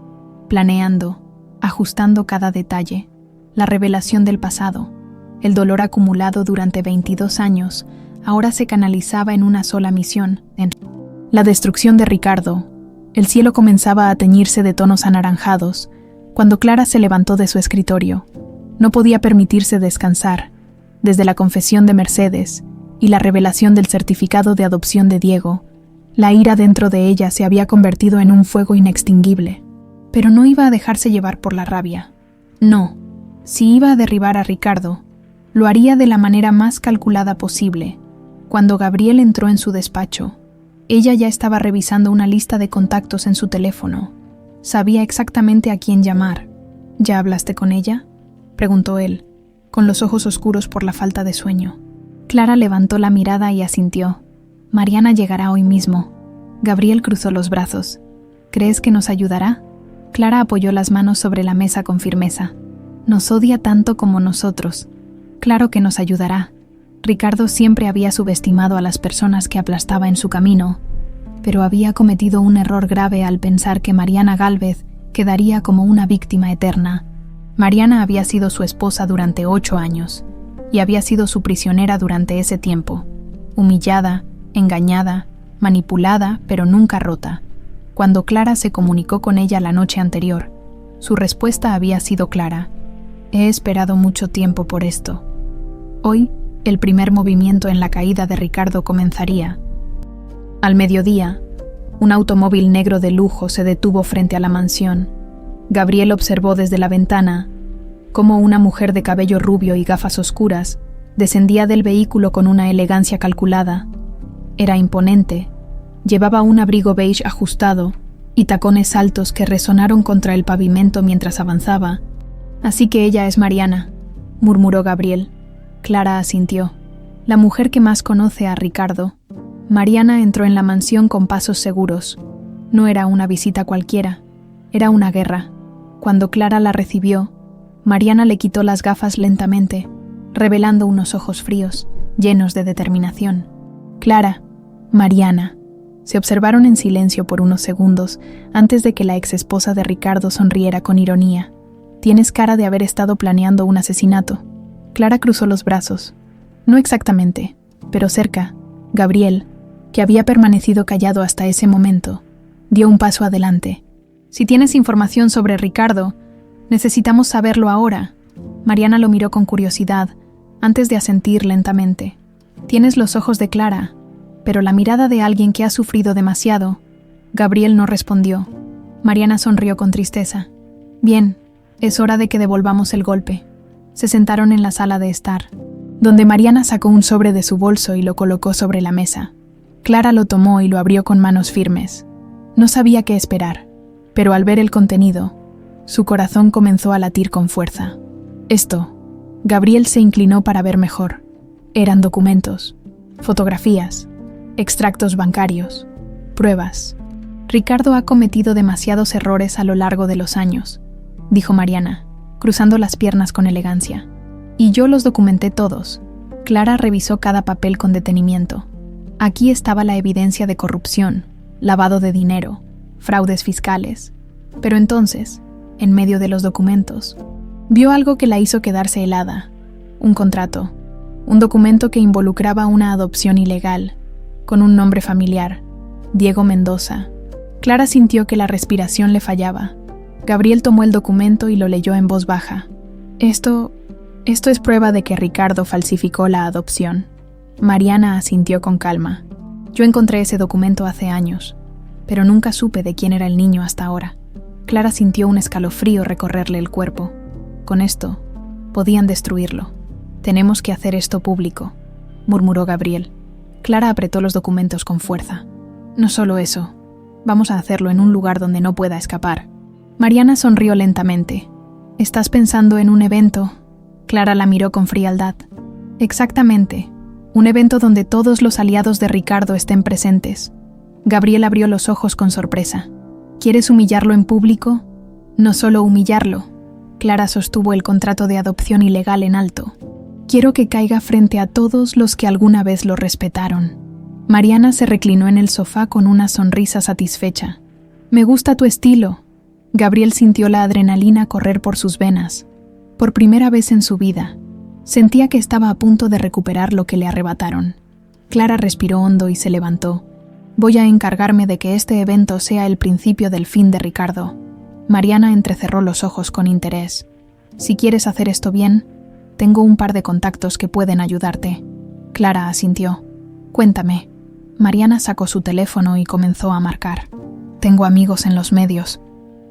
Speaker 1: planeando, ajustando cada detalle, la revelación del pasado. El dolor acumulado durante 22 años ahora se canalizaba en una sola misión, en la destrucción de Ricardo. El cielo comenzaba a teñirse de tonos anaranjados cuando Clara se levantó de su escritorio. No podía permitirse descansar. Desde la confesión de Mercedes y la revelación del certificado de adopción de Diego, la ira dentro de ella se había convertido en un fuego inextinguible. Pero no iba a dejarse llevar por la rabia. No, si iba a derribar a Ricardo, lo haría de la manera más calculada posible. Cuando Gabriel entró en su despacho, ella ya estaba revisando una lista de contactos en su teléfono. Sabía exactamente a quién llamar. ¿Ya hablaste con ella?, preguntó él, con los ojos oscuros por la falta de sueño. Clara levantó la mirada y asintió. Mariana llegará hoy mismo. Gabriel cruzó los brazos. ¿Crees que nos ayudará? Clara apoyó las manos sobre la mesa con firmeza. Nos odia tanto como nosotros. Claro que nos ayudará. Ricardo siempre había subestimado a las personas que aplastaba en su camino, pero había cometido un error grave al pensar que Mariana Gálvez quedaría como una víctima eterna. Mariana había sido su esposa durante 8 años, y había sido su prisionera durante ese tiempo, humillada, engañada, manipulada, pero nunca rota. Cuando Clara se comunicó con ella la noche anterior, su respuesta había sido clara. He esperado mucho tiempo por esto. Hoy, el primer movimiento en la caída de Ricardo comenzaría. Al mediodía, un automóvil negro de lujo se detuvo frente a la mansión. Gabriel observó desde la ventana cómo una mujer de cabello rubio y gafas oscuras descendía del vehículo con una elegancia calculada. Era imponente, llevaba un abrigo beige ajustado y tacones altos que resonaron contra el pavimento mientras avanzaba. Así que ella es Mariana, murmuró Gabriel. Clara asintió. La mujer que más conoce a Ricardo. Mariana entró en la mansión con pasos seguros. No era una visita cualquiera, era una guerra. Cuando Clara la recibió, Mariana le quitó las gafas lentamente, revelando unos ojos fríos, llenos de determinación. Clara, Mariana. Se observaron en silencio por unos segundos antes de que la exesposa de Ricardo sonriera con ironía. Tienes cara de haber estado planeando un asesinato. Clara cruzó los brazos. No exactamente, pero cerca. Gabriel, que había permanecido callado hasta ese momento, dio un paso adelante. Si tienes información sobre Ricardo, necesitamos saberlo ahora. Mariana lo miró con curiosidad, antes de asentir lentamente. Tienes los ojos de Clara, pero la mirada de alguien que ha sufrido demasiado. Gabriel no respondió. Mariana sonrió con tristeza. Bien, es hora de que devolvamos el golpe. Se sentaron en la sala de estar, donde Mariana sacó un sobre de su bolso y lo colocó sobre la mesa. Clara lo tomó y lo abrió con manos firmes. No sabía qué esperar, pero al ver el contenido, su corazón comenzó a latir con fuerza. Esto, Gabriel se inclinó para ver mejor. Eran documentos, fotografías, extractos bancarios, pruebas. Ricardo ha cometido demasiados errores a lo largo de los años, dijo Mariana, cruzando las piernas con elegancia. Y yo los documenté todos. Clara revisó cada papel con detenimiento. Aquí estaba la evidencia de corrupción, lavado de dinero, fraudes fiscales. Pero entonces, en medio de los documentos, vio algo que la hizo quedarse helada. Un contrato. Un documento que involucraba una adopción ilegal, con un nombre familiar, Diego Mendoza. Clara sintió que la respiración le fallaba. Gabriel tomó el documento y lo leyó en voz baja. Esto es prueba de que Ricardo falsificó la adopción. Mariana asintió con calma. Yo encontré ese documento hace años, pero nunca supe de quién era el niño hasta ahora. Clara sintió un escalofrío recorrerle el cuerpo. Con esto, podían destruirlo. Tenemos que hacer esto público, murmuró Gabriel. Clara apretó los documentos con fuerza. No solo eso, vamos a hacerlo en un lugar donde no pueda escapar. Mariana sonrió lentamente. ¿Estás pensando en un evento? Clara la miró con frialdad. Exactamente. Un evento donde todos los aliados de Ricardo estén presentes. Gabriel abrió los ojos con sorpresa. ¿Quieres humillarlo en público? No solo humillarlo. Clara sostuvo el contrato de adopción ilegal en alto. Quiero que caiga frente a todos los que alguna vez lo respetaron. Mariana se reclinó en el sofá con una sonrisa satisfecha. Me gusta tu estilo. Gabriel sintió la adrenalina correr por sus venas. Por primera vez en su vida, sentía que estaba a punto de recuperar lo que le arrebataron. Clara respiró hondo y se levantó. Voy a encargarme de que este evento sea el principio del fin de Ricardo. Mariana entrecerró los ojos con interés. Si quieres hacer esto bien, tengo un par de contactos que pueden ayudarte. Clara asintió. Cuéntame. Mariana sacó su teléfono y comenzó a marcar. Tengo amigos en los medios.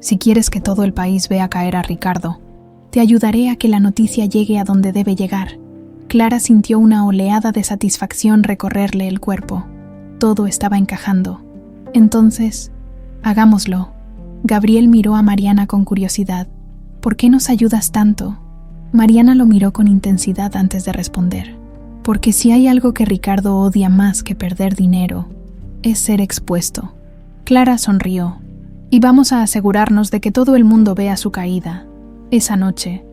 Speaker 1: Si quieres que todo el país vea caer a Ricardo, te ayudaré a que la noticia llegue a donde debe llegar. Clara sintió una oleada de satisfacción recorrerle el cuerpo. Todo estaba encajando. Entonces, hagámoslo. Gabriel miró a Mariana con curiosidad. ¿Por qué nos ayudas tanto? Mariana lo miró con intensidad antes de responder. Porque si hay algo que Ricardo odia más que perder dinero, es ser expuesto. Clara sonrió. Y vamos a asegurarnos de que todo el mundo vea su caída. Esa noche,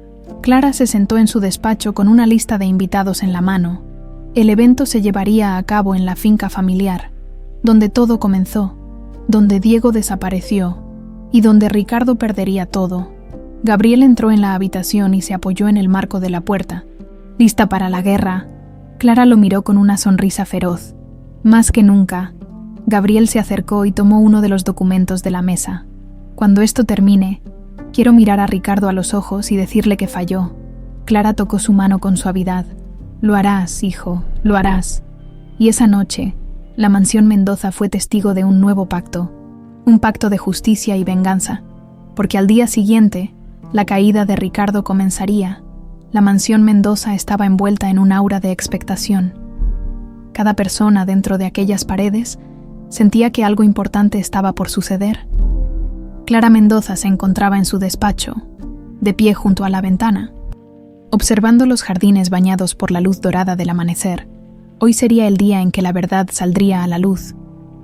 Speaker 1: Clara se sentó en su despacho con una lista de invitados en la mano. El evento se llevaría a cabo en la finca familiar, donde todo comenzó, donde Diego desapareció y donde Ricardo perdería todo. Gabriel entró en la habitación y se apoyó en el marco de la puerta. ¿Lista para la guerra? Clara lo miró con una sonrisa feroz. Más que nunca, Gabriel se acercó y tomó uno de los documentos de la mesa. Cuando esto termine, quiero mirar a Ricardo a los ojos y decirle que falló. Clara tocó su mano con suavidad. Lo harás, hijo, lo harás. Y esa noche, la mansión Mendoza fue testigo de un nuevo pacto. Un pacto de justicia y venganza. Porque al día siguiente, la caída de Ricardo comenzaría. La mansión Mendoza estaba envuelta en un aura de expectación. Cada persona dentro de aquellas paredes sentía que algo importante estaba por suceder. Clara Mendoza se encontraba en su despacho, de pie junto a la ventana, observando los jardines bañados por la luz dorada del amanecer. Hoy sería el día en que la verdad saldría a la luz.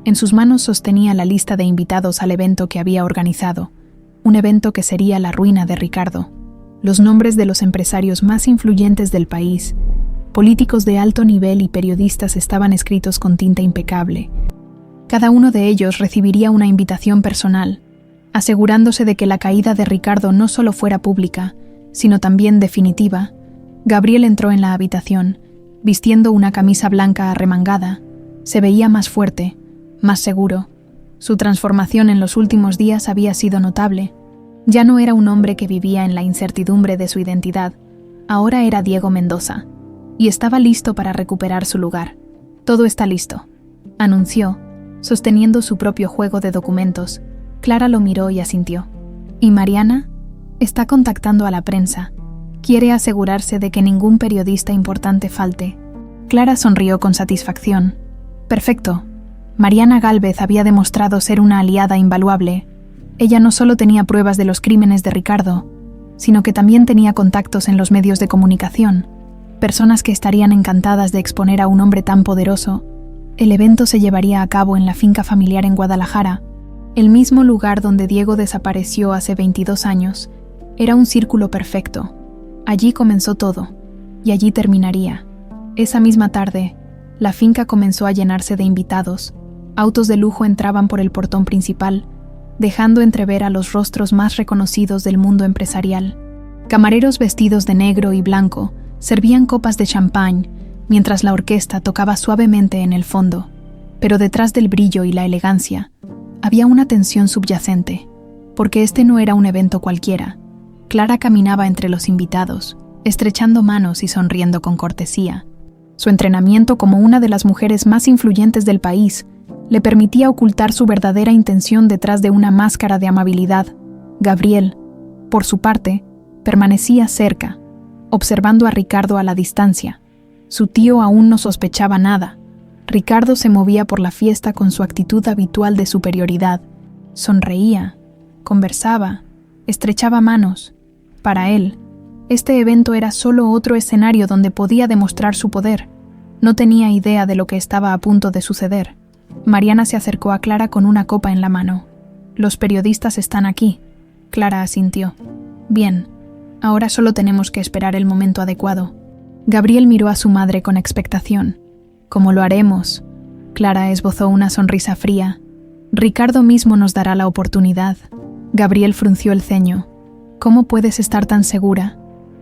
Speaker 1: En sus manos sostenía la lista de invitados al evento que había organizado, un evento que sería la ruina de Ricardo. Los nombres de los empresarios más influyentes del país, políticos de alto nivel y periodistas estaban escritos con tinta impecable. Cada uno de ellos recibiría una invitación personal, asegurándose de que la caída de Ricardo no solo fuera pública, sino también definitiva. Gabriel entró en la habitación, vistiendo una camisa blanca arremangada. Se veía más fuerte, más seguro. Su transformación en los últimos días había sido notable. Ya no era un hombre que vivía en la incertidumbre de su identidad, ahora era Diego Mendoza, y estaba listo para recuperar su lugar. Todo está listo, anunció, sosteniendo su propio juego de documentos. Clara lo miró y asintió. ¿Y Mariana? Está contactando a la prensa. Quiere asegurarse de que ningún periodista importante falte. Clara sonrió con satisfacción. Perfecto. Mariana Gálvez había demostrado ser una aliada invaluable. Ella no solo tenía pruebas de los crímenes de Ricardo, sino que también tenía contactos en los medios de comunicación, personas que estarían encantadas de exponer a un hombre tan poderoso. El evento se llevaría a cabo en la finca familiar en Guadalajara, el mismo lugar donde Diego desapareció hace 22 años. Era un círculo perfecto. Allí comenzó todo, y allí terminaría. Esa misma tarde, la finca comenzó a llenarse de invitados. Autos de lujo entraban por el portón principal, dejando entrever a los rostros más reconocidos del mundo empresarial. Camareros vestidos de negro y blanco servían copas de champán, mientras la orquesta tocaba suavemente en el fondo. Pero detrás del brillo y la elegancia, había una tensión subyacente, porque este no era un evento cualquiera. Clara caminaba entre los invitados, estrechando manos y sonriendo con cortesía. Su entrenamiento como una de las mujeres más influyentes del país le permitía ocultar su verdadera intención detrás de una máscara de amabilidad. Gabriel, por su parte, permanecía cerca, observando a Ricardo a la distancia. Su tío aún no sospechaba nada. Ricardo se movía por la fiesta con su actitud habitual de superioridad. Sonreía, conversaba, Estrechaba manos. Para él, este evento era solo otro escenario donde podía demostrar su poder. No tenía idea de lo que estaba a punto de suceder. Mariana se acercó a Clara con una copa en la mano. «Los periodistas están aquí», Clara asintió. «Bien, ahora solo tenemos que esperar el momento adecuado». Gabriel miró a su madre con expectación. «¿Cómo lo haremos?». Clara esbozó una sonrisa fría. «Ricardo mismo nos dará la oportunidad». Gabriel frunció el ceño. «¿Cómo puedes estar tan segura?».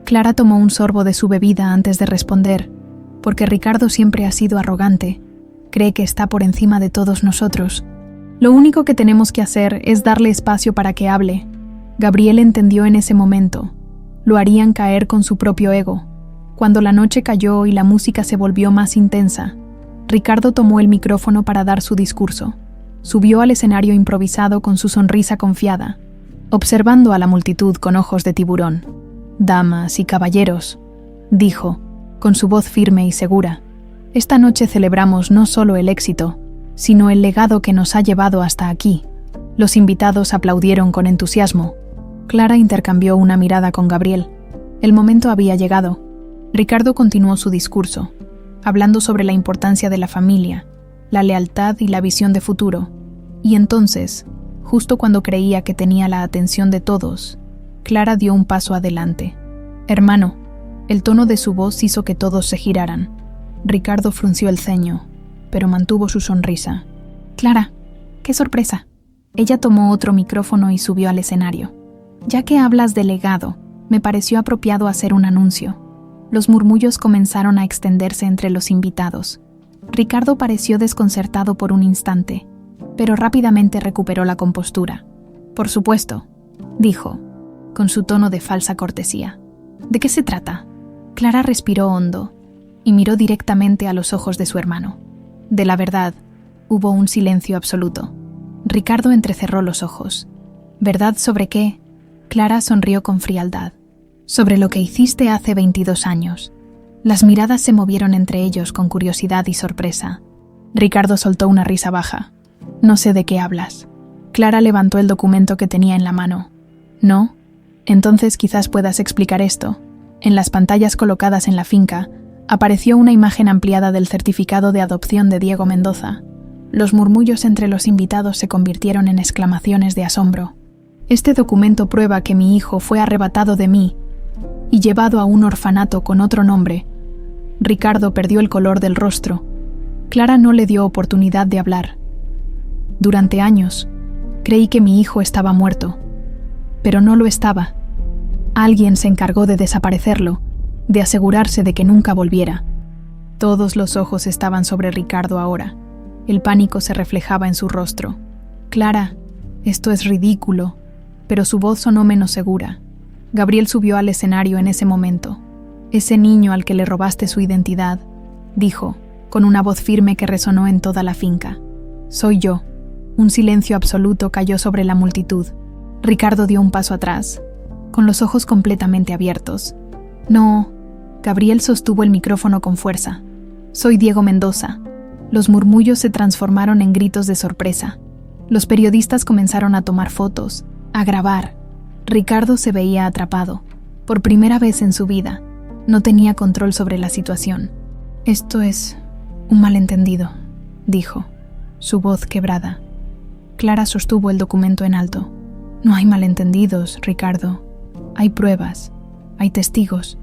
Speaker 1: Clara tomó un sorbo de su bebida antes de responder. «Porque Ricardo siempre ha sido arrogante. Cree que está por encima de todos nosotros. Lo único que tenemos que hacer es darle espacio para que hable». Gabriel entendió en ese momento. Lo harían caer con su propio ego. Cuando la noche cayó y la música se volvió más intensa, Ricardo tomó el micrófono para dar su discurso. Subió al escenario improvisado con su sonrisa confiada, observando a la multitud con ojos de tiburón. «Damas y caballeros», dijo, con su voz firme y segura, «esta noche celebramos no solo el éxito, sino el legado que nos ha llevado hasta aquí». Los invitados aplaudieron con entusiasmo. Clara intercambió una mirada con Gabriel. El momento había llegado. Ricardo continuó su discurso, hablando sobre la importancia de la familia, la lealtad y la visión de futuro. Y entonces, justo cuando creía que tenía la atención de todos, Clara dio un paso adelante. «Hermano», el tono de su voz hizo que todos se giraran. Ricardo frunció el ceño, pero mantuvo su sonrisa. «Clara, qué sorpresa». Ella tomó otro micrófono y subió al escenario. «Ya que hablas de legado, me pareció apropiado hacer un anuncio». Los murmullos comenzaron a extenderse entre los invitados. Ricardo pareció desconcertado por un instante, pero rápidamente recuperó la compostura. «Por supuesto», dijo, con su tono de falsa cortesía. «¿De qué se trata?». Clara respiró hondo y miró directamente a los ojos de su hermano. De la verdad, hubo un silencio absoluto. Ricardo entrecerró los ojos. «¿Verdad sobre qué?». Clara sonrió con frialdad. «Sobre lo que hiciste hace 22 años». Las miradas se movieron entre ellos con curiosidad y sorpresa. Ricardo soltó una risa baja. «No sé de qué hablas». Clara levantó el documento que tenía en la mano. «¿No? Entonces quizás puedas explicar esto». En las pantallas colocadas en la finca, apareció una imagen ampliada del certificado de adopción de Diego Mendoza. Los murmullos entre los invitados se convirtieron en exclamaciones de asombro. «Este documento prueba que mi hijo fue arrebatado de mí y llevado a un orfanato con otro nombre». Ricardo perdió el color del rostro. Clara no le dio oportunidad de hablar. «Durante años, creí que mi hijo estaba muerto, pero no lo estaba. Alguien se encargó de desaparecerlo, de asegurarse de que nunca volviera». Todos los ojos estaban sobre Ricardo ahora. El pánico se reflejaba en su rostro. «Clara, esto es ridículo», pero su voz sonó menos segura. Gabriel subió al escenario en ese momento. «Ese niño al que le robaste su identidad», dijo, con una voz firme que resonó en toda la finca. «Soy yo». Un silencio absoluto cayó sobre la multitud. Ricardo dio un paso atrás, con los ojos completamente abiertos. «No». Gabriel sostuvo el micrófono con fuerza. «Soy Diego Mendoza». Los murmullos se transformaron en gritos de sorpresa. Los periodistas comenzaron a tomar fotos, a grabar. Ricardo se veía atrapado. Por primera vez en su vida, no tenía control sobre la situación. «Esto es un malentendido», dijo, su voz quebrada. Clara sostuvo el documento en alto. «No hay malentendidos, Ricardo. Hay pruebas, hay testigos».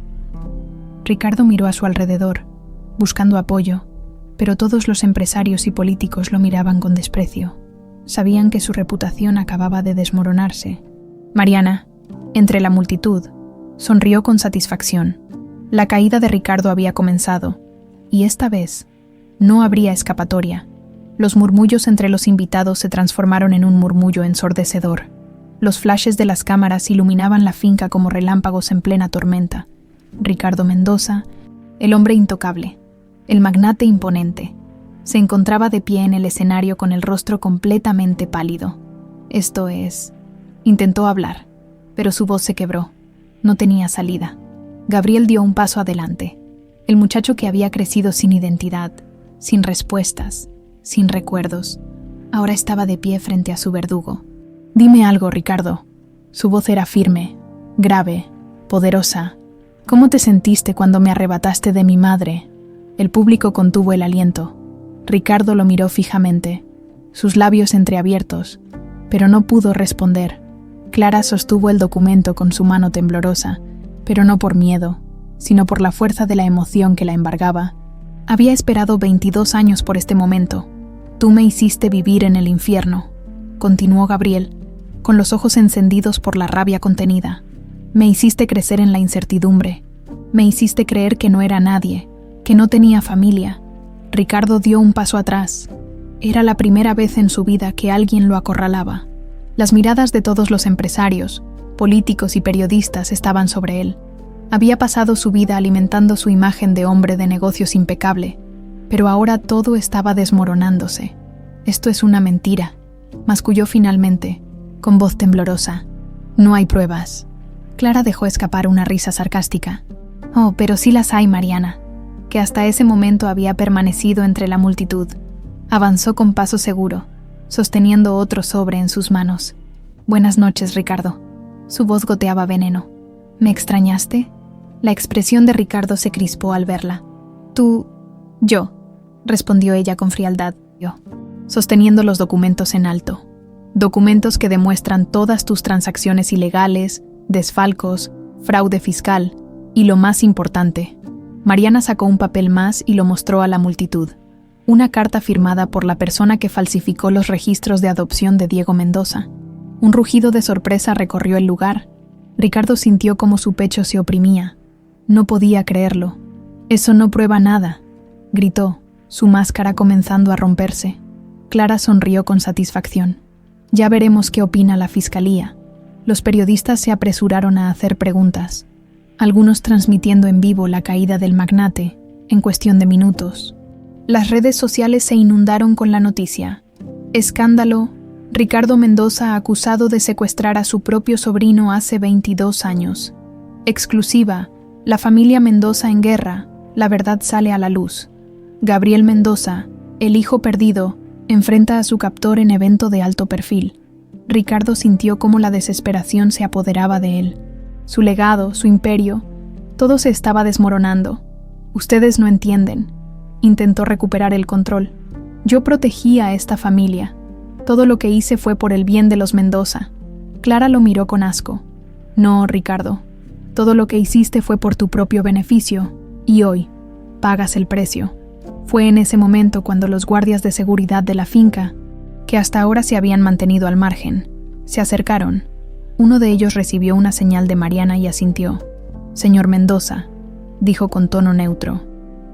Speaker 1: Ricardo miró a su alrededor, buscando apoyo, pero todos los empresarios y políticos lo miraban con desprecio. Sabían que su reputación acababa de desmoronarse. Mariana, entre la multitud, sonrió con satisfacción. La caída de Ricardo había comenzado, y esta vez no habría escapatoria. Los murmullos entre los invitados se transformaron en un murmullo ensordecedor. Los flashes de las cámaras iluminaban la finca como relámpagos en plena tormenta. Ricardo Mendoza, el hombre intocable, el magnate imponente, se encontraba de pie en el escenario con el rostro completamente pálido. «Esto es...». Intentó hablar, pero su voz se quebró. No tenía salida. Gabriel dio un paso adelante. El muchacho que había crecido sin identidad, sin respuestas, sin recuerdos, ahora estaba de pie frente a su verdugo. «Dime algo, Ricardo». Su voz era firme, grave, poderosa. ¿Cómo te sentiste cuando me arrebataste de mi madre? El público contuvo el aliento. Ricardo lo miró fijamente, sus labios entreabiertos, pero no pudo responder. Clara sostuvo el documento con su mano temblorosa, pero no por miedo, sino por la fuerza de la emoción que la embargaba. Había esperado 22 años por este momento. Tú me hiciste vivir en el infierno, continuó Gabriel, con los ojos encendidos por la rabia contenida. Me hiciste crecer en la incertidumbre. Me hiciste creer que no era nadie, que no tenía familia. Ricardo dio un paso atrás. Era la primera vez en su vida que alguien lo acorralaba. Las miradas de todos los empresarios, políticos y periodistas estaban sobre él. Había pasado su vida alimentando su imagen de hombre de negocios impecable, pero ahora todo estaba desmoronándose. Esto es una mentira, masculló finalmente, con voz temblorosa. No hay pruebas. Clara dejó escapar una risa sarcástica. Oh, pero sí las hay, Mariana, que hasta ese momento había permanecido entre la multitud. Avanzó con paso seguro, sosteniendo otro sobre en sus manos. Buenas noches, Ricardo. Su voz goteaba veneno. ¿Me extrañaste? La expresión de Ricardo se crispó al verla. Tú... Yo, respondió ella con frialdad. Yo, sosteniendo los documentos en alto. Documentos que demuestran todas tus transacciones ilegales, desfalcos, fraude fiscal y lo más importante. Mariana sacó un papel más y lo mostró a la multitud. Una carta firmada por la persona que falsificó los registros de adopción de Diego Mendoza. Un rugido de sorpresa recorrió el lugar. Ricardo sintió como su pecho se oprimía. No podía creerlo. Eso no prueba nada, gritó, su máscara comenzando a romperse. Clara sonrió con satisfacción. Ya veremos qué opina la fiscalía. Los periodistas se apresuraron a hacer preguntas, algunos transmitiendo en vivo la caída del magnate, en cuestión de minutos. Las redes sociales se inundaron con la noticia. Escándalo: Ricardo Mendoza acusado de secuestrar a su propio sobrino hace 22 años. Exclusiva: la familia Mendoza en guerra, la verdad sale a la luz. Gabriel Mendoza, el hijo perdido, enfrenta a su captor en evento de alto perfil. Ricardo sintió cómo la desesperación se apoderaba de él. Su legado, su imperio, todo se estaba desmoronando. Ustedes no entienden. Intentó recuperar el control. Yo protegí a esta familia. Todo lo que hice fue por el bien de los Mendoza. Clara lo miró con asco. No, Ricardo. Todo lo que hiciste fue por tu propio beneficio, y hoy pagas el precio. Fue en ese momento cuando los guardias de seguridad de la finca, que hasta ahora se habían mantenido al margen, se acercaron. Uno de ellos recibió una señal de Mariana y asintió. Señor Mendoza, dijo con tono neutro,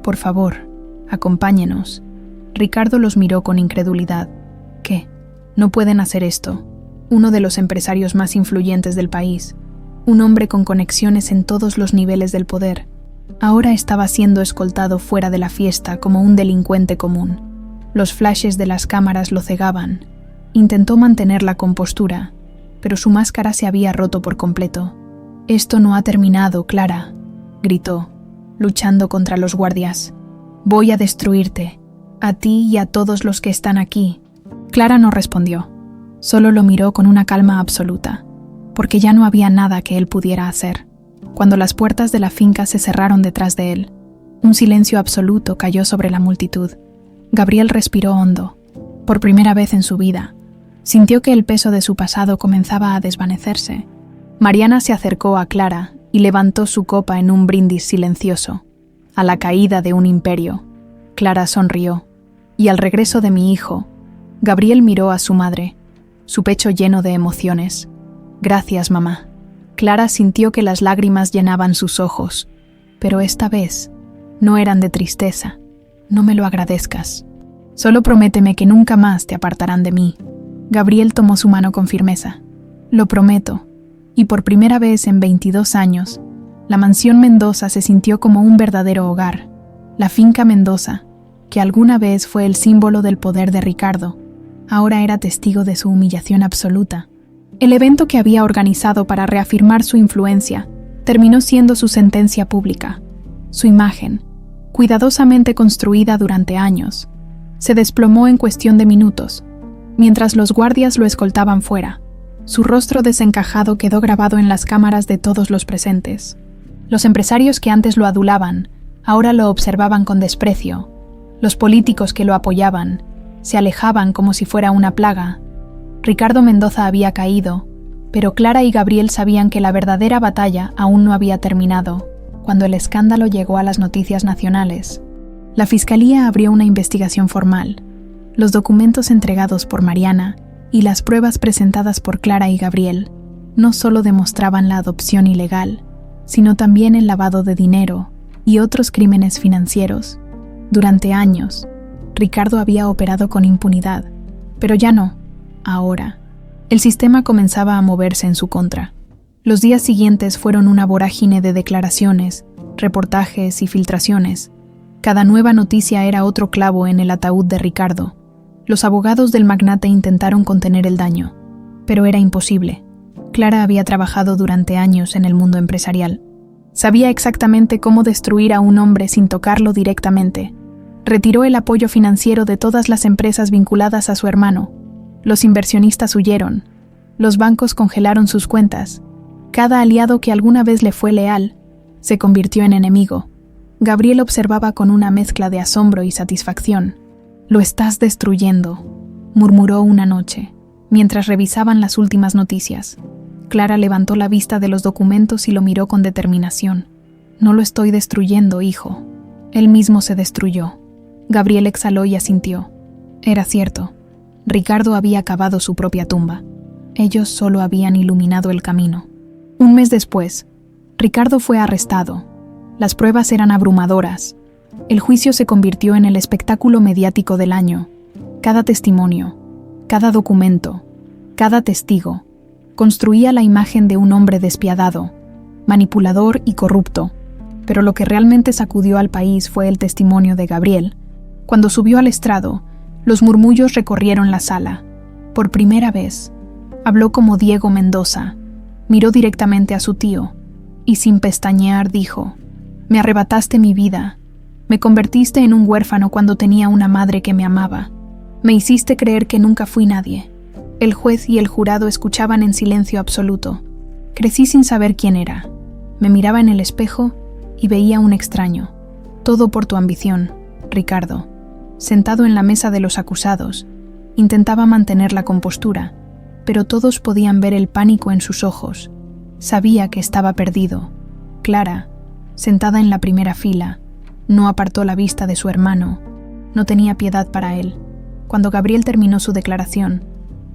Speaker 1: por favor, acompáñenos. Ricardo los miró con incredulidad. ¿Qué? No pueden hacer esto. Uno de los empresarios más influyentes del país, un hombre con conexiones en todos los niveles del poder, ahora estaba siendo escoltado fuera de la fiesta como un delincuente común. Los flashes de las cámaras lo cegaban. Intentó mantener la compostura, pero su máscara se había roto por completo. «Esto no ha terminado, Clara», gritó, luchando contra los guardias. «Voy a destruirte, a ti y a todos los que están aquí». Clara no respondió, solo lo miró con una calma absoluta, porque ya no había nada que él pudiera hacer. Cuando las puertas de la finca se cerraron detrás de él, un silencio absoluto cayó sobre la multitud. Gabriel respiró hondo. Por primera vez en su vida, sintió que el peso de su pasado comenzaba a desvanecerse. Mariana se acercó a Clara y levantó su copa en un brindis silencioso. A la caída de un imperio. Clara sonrió. Y al regreso de mi hijo, Gabriel miró a su madre, su pecho lleno de emociones. Gracias, mamá. Clara sintió que las lágrimas llenaban sus ojos, pero esta vez no eran de tristeza. No me lo agradezcas. Solo prométeme que nunca más te apartarán de mí. Gabriel tomó su mano con firmeza. Lo prometo. Y por primera vez en 22 años, la mansión Mendoza se sintió como un verdadero hogar. La finca Mendoza, que alguna vez fue el símbolo del poder de Ricardo, ahora era testigo de su humillación absoluta. El evento que había organizado para reafirmar su influencia terminó siendo su sentencia pública. Su imagen, cuidadosamente construida durante años, se desplomó en cuestión de minutos, mientras los guardias lo escoltaban fuera. Su rostro desencajado quedó grabado en las cámaras de todos los presentes. Los empresarios que antes lo adulaban, ahora lo observaban con desprecio. Los políticos que lo apoyaban se alejaban como si fuera una plaga. Ricardo Mendoza había caído, pero Clara y Gabriel sabían que la verdadera batalla aún no había terminado, cuando el escándalo llegó a las noticias nacionales. La Fiscalía abrió una investigación formal. Los documentos entregados por Mariana y las pruebas presentadas por Clara y Gabriel no solo demostraban la adopción ilegal, sino también el lavado de dinero y otros crímenes financieros. Durante años, Ricardo había operado con impunidad, pero ya no, ahora. El sistema comenzaba a moverse en su contra. Los días siguientes fueron una vorágine de declaraciones, reportajes y filtraciones. Cada nueva noticia era otro clavo en el ataúd de Ricardo. Los abogados del magnate intentaron contener el daño, pero era imposible. Clara había trabajado durante años en el mundo empresarial. Sabía exactamente cómo destruir a un hombre sin tocarlo directamente. Retiró el apoyo financiero de todas las empresas vinculadas a su hermano. Los inversionistas huyeron. Los bancos congelaron sus cuentas. Cada aliado que alguna vez le fue leal se convirtió en enemigo. Gabriel observaba con una mezcla de asombro y satisfacción. «Lo estás destruyendo», murmuró una noche, mientras revisaban las últimas noticias. Clara levantó la vista de los documentos y lo miró con determinación. «No lo estoy destruyendo, hijo. Él mismo se destruyó». Gabriel exhaló y asintió. Era cierto. Ricardo había cavado su propia tumba. Ellos solo habían iluminado el camino. Un mes después, Ricardo fue arrestado. Las pruebas eran abrumadoras. El juicio se convirtió en el espectáculo mediático del año. Cada testimonio, cada documento, cada testigo, construía la imagen de un hombre despiadado, manipulador y corrupto. Pero lo que realmente sacudió al país fue el testimonio de Gabriel. Cuando subió al estrado, los murmullos recorrieron la sala. Por primera vez, habló como Diego Mendoza, miró directamente a su tío y sin pestañear dijo: «Me arrebataste mi vida. Me convertiste en un huérfano cuando tenía una madre que me amaba. Me hiciste creer que nunca fui nadie». El juez y el jurado escuchaban en silencio absoluto. Crecí sin saber quién era. Me miraba en el espejo y veía un extraño. Todo por tu ambición, Ricardo. Sentado en la mesa de los acusados, intentaba mantener la compostura, pero todos podían ver el pánico en sus ojos. Sabía que estaba perdido. Clara, sentada en la primera fila, no apartó la vista de su hermano. No tenía piedad para él. Cuando Gabriel terminó su declaración,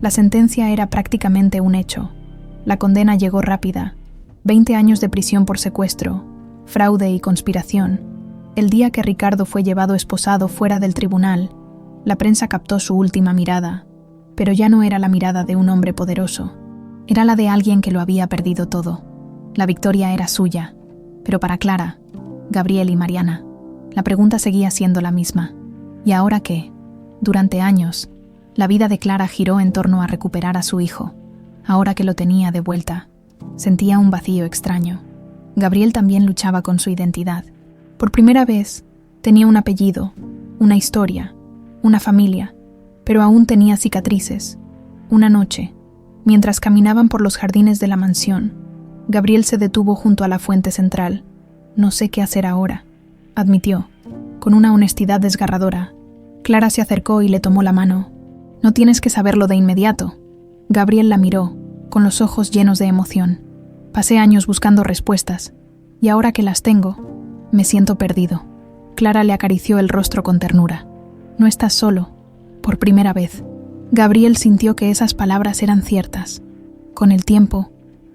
Speaker 1: la sentencia era prácticamente un hecho. La condena llegó rápida: 20 años de prisión por secuestro, fraude y conspiración. El día que Ricardo fue llevado esposado fuera del tribunal, la prensa captó su última mirada, pero ya no era la mirada de un hombre poderoso. Era la de alguien que lo había perdido todo. La victoria era suya, pero para Clara, Gabriel y Mariana, la pregunta seguía siendo la misma. ¿Y ahora qué? Durante años, la vida de Clara giró en torno a recuperar a su hijo. Ahora que lo tenía de vuelta, sentía un vacío extraño. Gabriel también luchaba con su identidad. Por primera vez, tenía un apellido, una historia, una familia, pero aún tenía cicatrices. Una noche, mientras caminaban por los jardines de la mansión, Gabriel se detuvo junto a la fuente central. «No sé qué hacer ahora», admitió, con una honestidad desgarradora. Clara se acercó y le tomó la mano. «No tienes que saberlo de inmediato». Gabriel la miró, con los ojos llenos de emoción. «Pasé años buscando respuestas, y ahora que las tengo, me siento perdido». Clara le acarició el rostro con ternura. «No estás solo». Por primera vez, Gabriel sintió que esas palabras eran ciertas. Con el tiempo,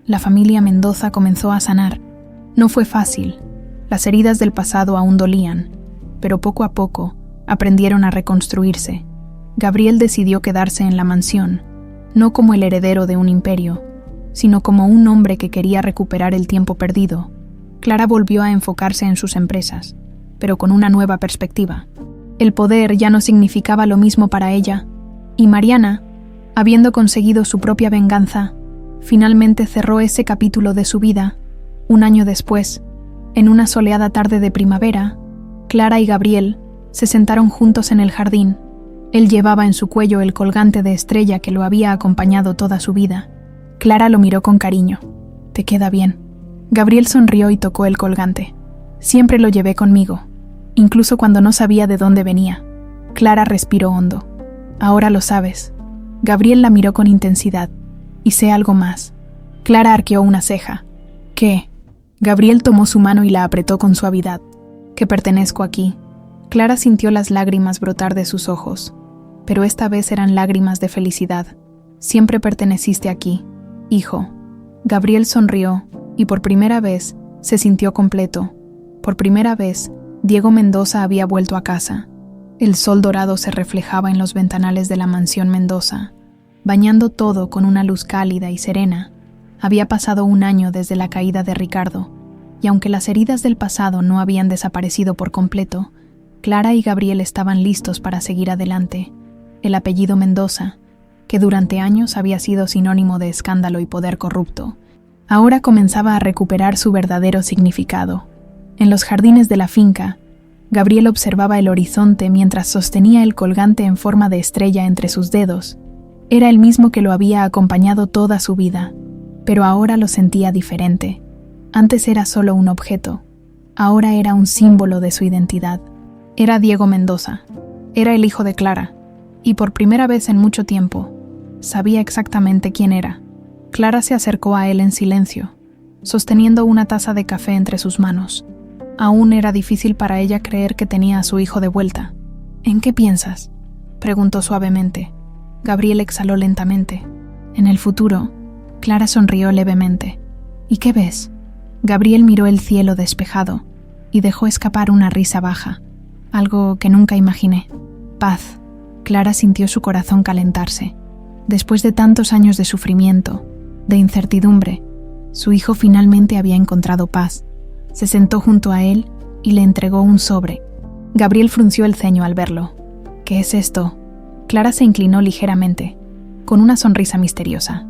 Speaker 1: la familia Mendoza comenzó a sanar. No fue fácil. Las heridas del pasado aún dolían, pero poco a poco aprendieron a reconstruirse. Gabriel decidió quedarse en la mansión, no como el heredero de un imperio, sino como un hombre que quería recuperar el tiempo perdido. Clara volvió a enfocarse en sus empresas, pero con una nueva perspectiva. El poder ya no significaba lo mismo para ella, y Mariana, habiendo conseguido su propia venganza, finalmente cerró ese capítulo de su vida. Un año después, en una soleada tarde de primavera, Clara y Gabriel se sentaron juntos en el jardín. Él llevaba en su cuello el colgante de estrella que lo había acompañado toda su vida. Clara lo miró con cariño. «Te queda bien». Gabriel sonrió y tocó el colgante. «Siempre lo llevé conmigo, incluso cuando no sabía de dónde venía». Clara respiró hondo. «Ahora lo sabes». Gabriel la miró con intensidad. «Y sé algo más». Clara arqueó una ceja. «¿Qué?». Gabriel tomó su mano y la apretó con suavidad. «Que pertenezco aquí». Clara sintió las lágrimas brotar de sus ojos, pero esta vez eran lágrimas de felicidad. «Siempre perteneciste aquí, hijo». Gabriel sonrió y por primera vez se sintió completo. Por primera vez, Diego Mendoza había vuelto a casa. El sol dorado se reflejaba en los ventanales de la mansión Mendoza, bañando todo con una luz cálida y serena. Había pasado un año desde la caída de Ricardo, y aunque las heridas del pasado no habían desaparecido por completo, Clara y Gabriel estaban listos para seguir adelante. El apellido Mendoza, que durante años había sido sinónimo de escándalo y poder corrupto, ahora comenzaba a recuperar su verdadero significado. En los jardines de la finca, Gabriel observaba el horizonte mientras sostenía el colgante en forma de estrella entre sus dedos. Era el mismo que lo había acompañado toda su vida, pero ahora lo sentía diferente. Antes era solo un objeto, ahora era un símbolo de su identidad. Era Diego Mendoza, era el hijo de Clara, y por primera vez en mucho tiempo, sabía exactamente quién era. Clara se acercó a él en silencio, sosteniendo una taza de café entre sus manos. Aún era difícil para ella creer que tenía a su hijo de vuelta. «¿En qué piensas?», preguntó suavemente. Gabriel exhaló lentamente. «En el futuro». Clara sonrió levemente. «¿Y qué ves?». Gabriel miró el cielo despejado y dejó escapar una risa baja, algo que nunca imaginé. «Paz». Clara sintió su corazón calentarse. Después de tantos años de sufrimiento, de incertidumbre, su hijo finalmente había encontrado paz. Se sentó junto a él y le entregó un sobre. Gabriel frunció el ceño al verlo. «¿Qué es esto?». Clara se inclinó ligeramente, con una sonrisa misteriosa.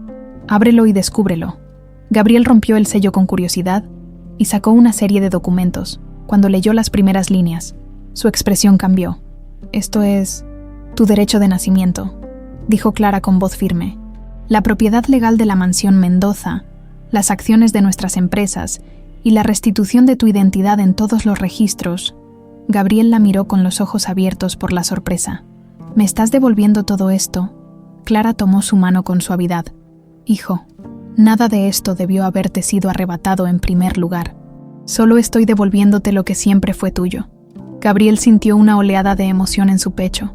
Speaker 1: «Ábrelo y descúbrelo». Gabriel rompió el sello con curiosidad y sacó una serie de documentos. Cuando leyó las primeras líneas, su expresión cambió. «Esto es tu derecho de nacimiento», dijo Clara con voz firme. «La propiedad legal de la mansión Mendoza, las acciones de nuestras empresas y la restitución de tu identidad en todos los registros». Gabriel la miró con los ojos abiertos por la sorpresa. «¿Me estás devolviendo todo esto?». Clara tomó su mano con suavidad. «Hijo, nada de esto debió haberte sido arrebatado en primer lugar. Solo estoy devolviéndote lo que siempre fue tuyo». Gabriel sintió una oleada de emoción en su pecho.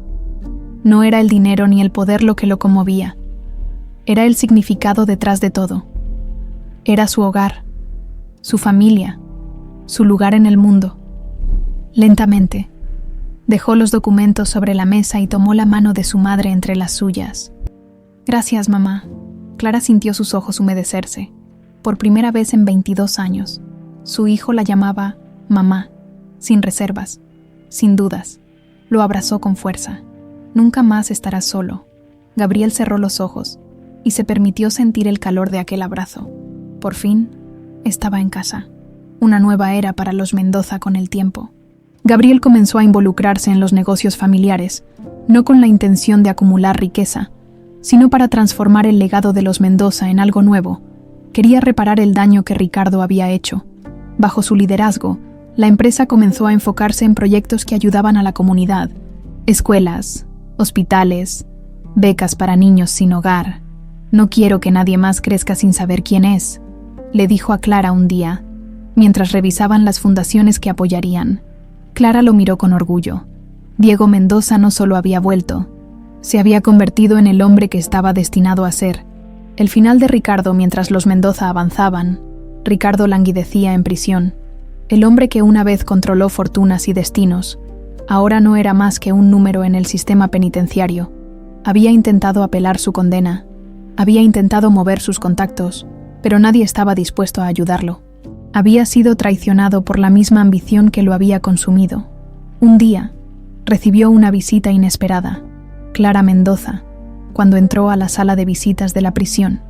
Speaker 1: No era el dinero ni el poder lo que lo conmovía. Era el significado detrás de todo. Era su hogar, su familia, su lugar en el mundo. Lentamente, dejó los documentos sobre la mesa y tomó la mano de su madre entre las suyas. «Gracias, mamá». Clara sintió sus ojos humedecerse. Por primera vez en 22 años, su hijo la llamaba mamá, sin reservas, sin dudas. Lo abrazó con fuerza. «Nunca más estarás solo». Gabriel cerró los ojos y se permitió sentir el calor de aquel abrazo. Por fin, estaba en casa. Una nueva era para los Mendoza con el tiempo. Gabriel comenzó a involucrarse en los negocios familiares, no con la intención de acumular riqueza, sino para transformar el legado de los Mendoza en algo nuevo. Quería reparar el daño que Ricardo había hecho. Bajo su liderazgo, la empresa comenzó a enfocarse en proyectos que ayudaban a la comunidad: escuelas, hospitales, becas para niños sin hogar. «No quiero que nadie más crezca sin saber quién es», le dijo a Clara un día, mientras revisaban las fundaciones que apoyarían. Clara lo miró con orgullo. Diego Mendoza no solo había vuelto, se había convertido en el hombre que estaba destinado a ser. El final de Ricardo mientras los Mendoza avanzaban. Ricardo languidecía en prisión. El hombre que una vez controló fortunas y destinos, ahora no era más que un número en el sistema penitenciario. Había intentado apelar su condena, había intentado mover sus contactos, pero nadie estaba dispuesto a ayudarlo. Había sido traicionado por la misma ambición que lo había consumido. Un día, recibió una visita inesperada. Clara Mendoza, cuando entró a la sala de visitas de la prisión.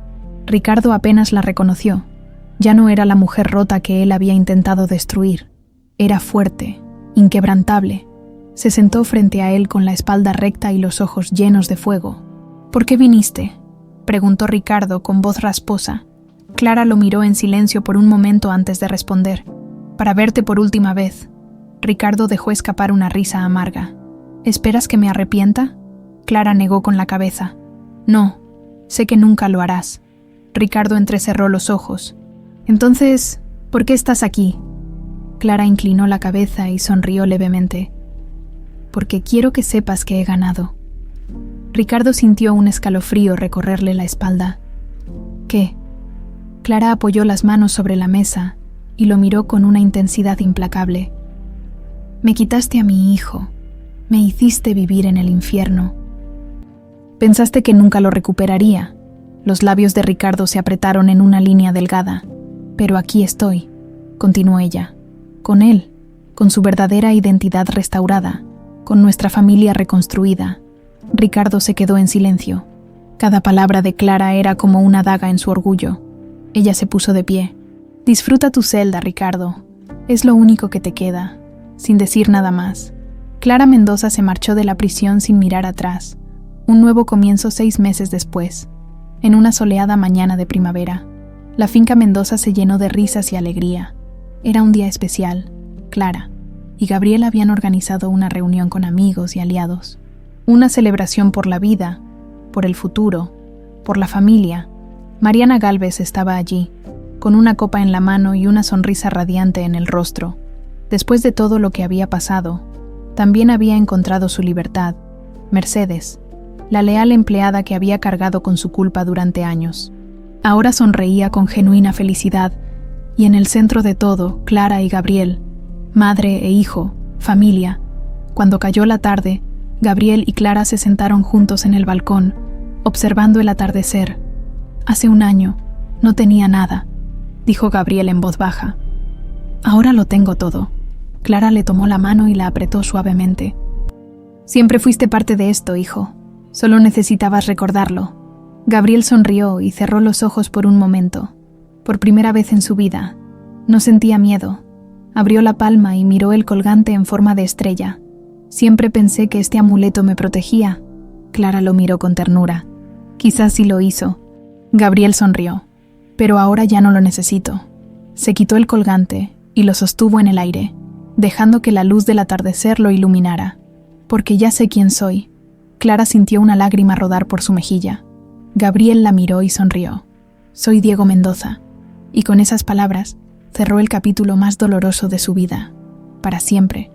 Speaker 1: Ricardo apenas la reconoció. Ya no era la mujer rota que él había intentado destruir. Era fuerte, inquebrantable. Se sentó frente a él con la espalda recta y los ojos llenos de fuego. «¿Por qué viniste?». preguntó Ricardo con voz rasposa. Clara lo miró en silencio por un momento antes de responder. Para verte por última vez. Ricardo dejó escapar una risa amarga. ¿Esperas que me arrepienta? Clara negó con la cabeza. No, sé que nunca lo harás. Ricardo entrecerró los ojos. Entonces, ¿por qué estás aquí? Clara inclinó la cabeza y sonrió levemente. Porque quiero que sepas que he ganado. Ricardo sintió un escalofrío recorrerle la espalda. ¿Qué? Clara apoyó las manos sobre la mesa y lo miró con una intensidad implacable. Me quitaste a mi hijo. Me hiciste vivir en el infierno. Pensaste que nunca lo recuperaría. Los labios de Ricardo se apretaron en una línea delgada. Pero aquí estoy, continuó ella, con él, con su verdadera identidad restaurada, con nuestra familia reconstruida. Ricardo se quedó en silencio. Cada palabra de Clara era como una daga en su orgullo. Ella se puso de pie. Disfruta tu celda, Ricardo. Es lo único que te queda. Sin decir nada más. Clara Mendoza se marchó de la prisión sin mirar atrás. Un nuevo comienzo 6 meses después, en una soleada mañana de primavera. La finca Mendoza se llenó de risas y alegría. Era un día especial. Clara y Gabriel habían organizado una reunión con amigos y aliados. Una celebración por la vida, por el futuro, por la familia. Mariana Gálvez estaba allí, con una copa en la mano y una sonrisa radiante en el rostro. Después de todo lo que había pasado, también había encontrado su libertad. Mercedes, la leal empleada que había cargado con su culpa durante años. Ahora sonreía con genuina felicidad, y en el centro de todo, Clara y Gabriel, madre e hijo, familia. Cuando cayó la tarde, Gabriel y Clara se sentaron juntos en el balcón, observando el atardecer. Hace un año, no tenía nada, dijo Gabriel en voz baja. Ahora lo tengo todo. Clara le tomó la mano y la apretó suavemente. Siempre fuiste parte de esto, hijo. Solo necesitabas recordarlo. Gabriel sonrió y cerró los ojos por un momento. Por primera vez en su vida, no sentía miedo. Abrió la palma y miró el colgante en forma de estrella. Siempre pensé que este amuleto me protegía. Clara lo miró con ternura. Quizás sí lo hizo. Gabriel sonrió. Pero ahora ya no lo necesito. Se quitó el colgante y lo sostuvo en el aire, dejando que la luz del atardecer lo iluminara. Porque ya sé quién soy. Clara sintió una lágrima rodar por su mejilla. Gabriel la miró y sonrió. Soy Diego Mendoza. Y con esas palabras cerró el capítulo más doloroso de su vida, para siempre.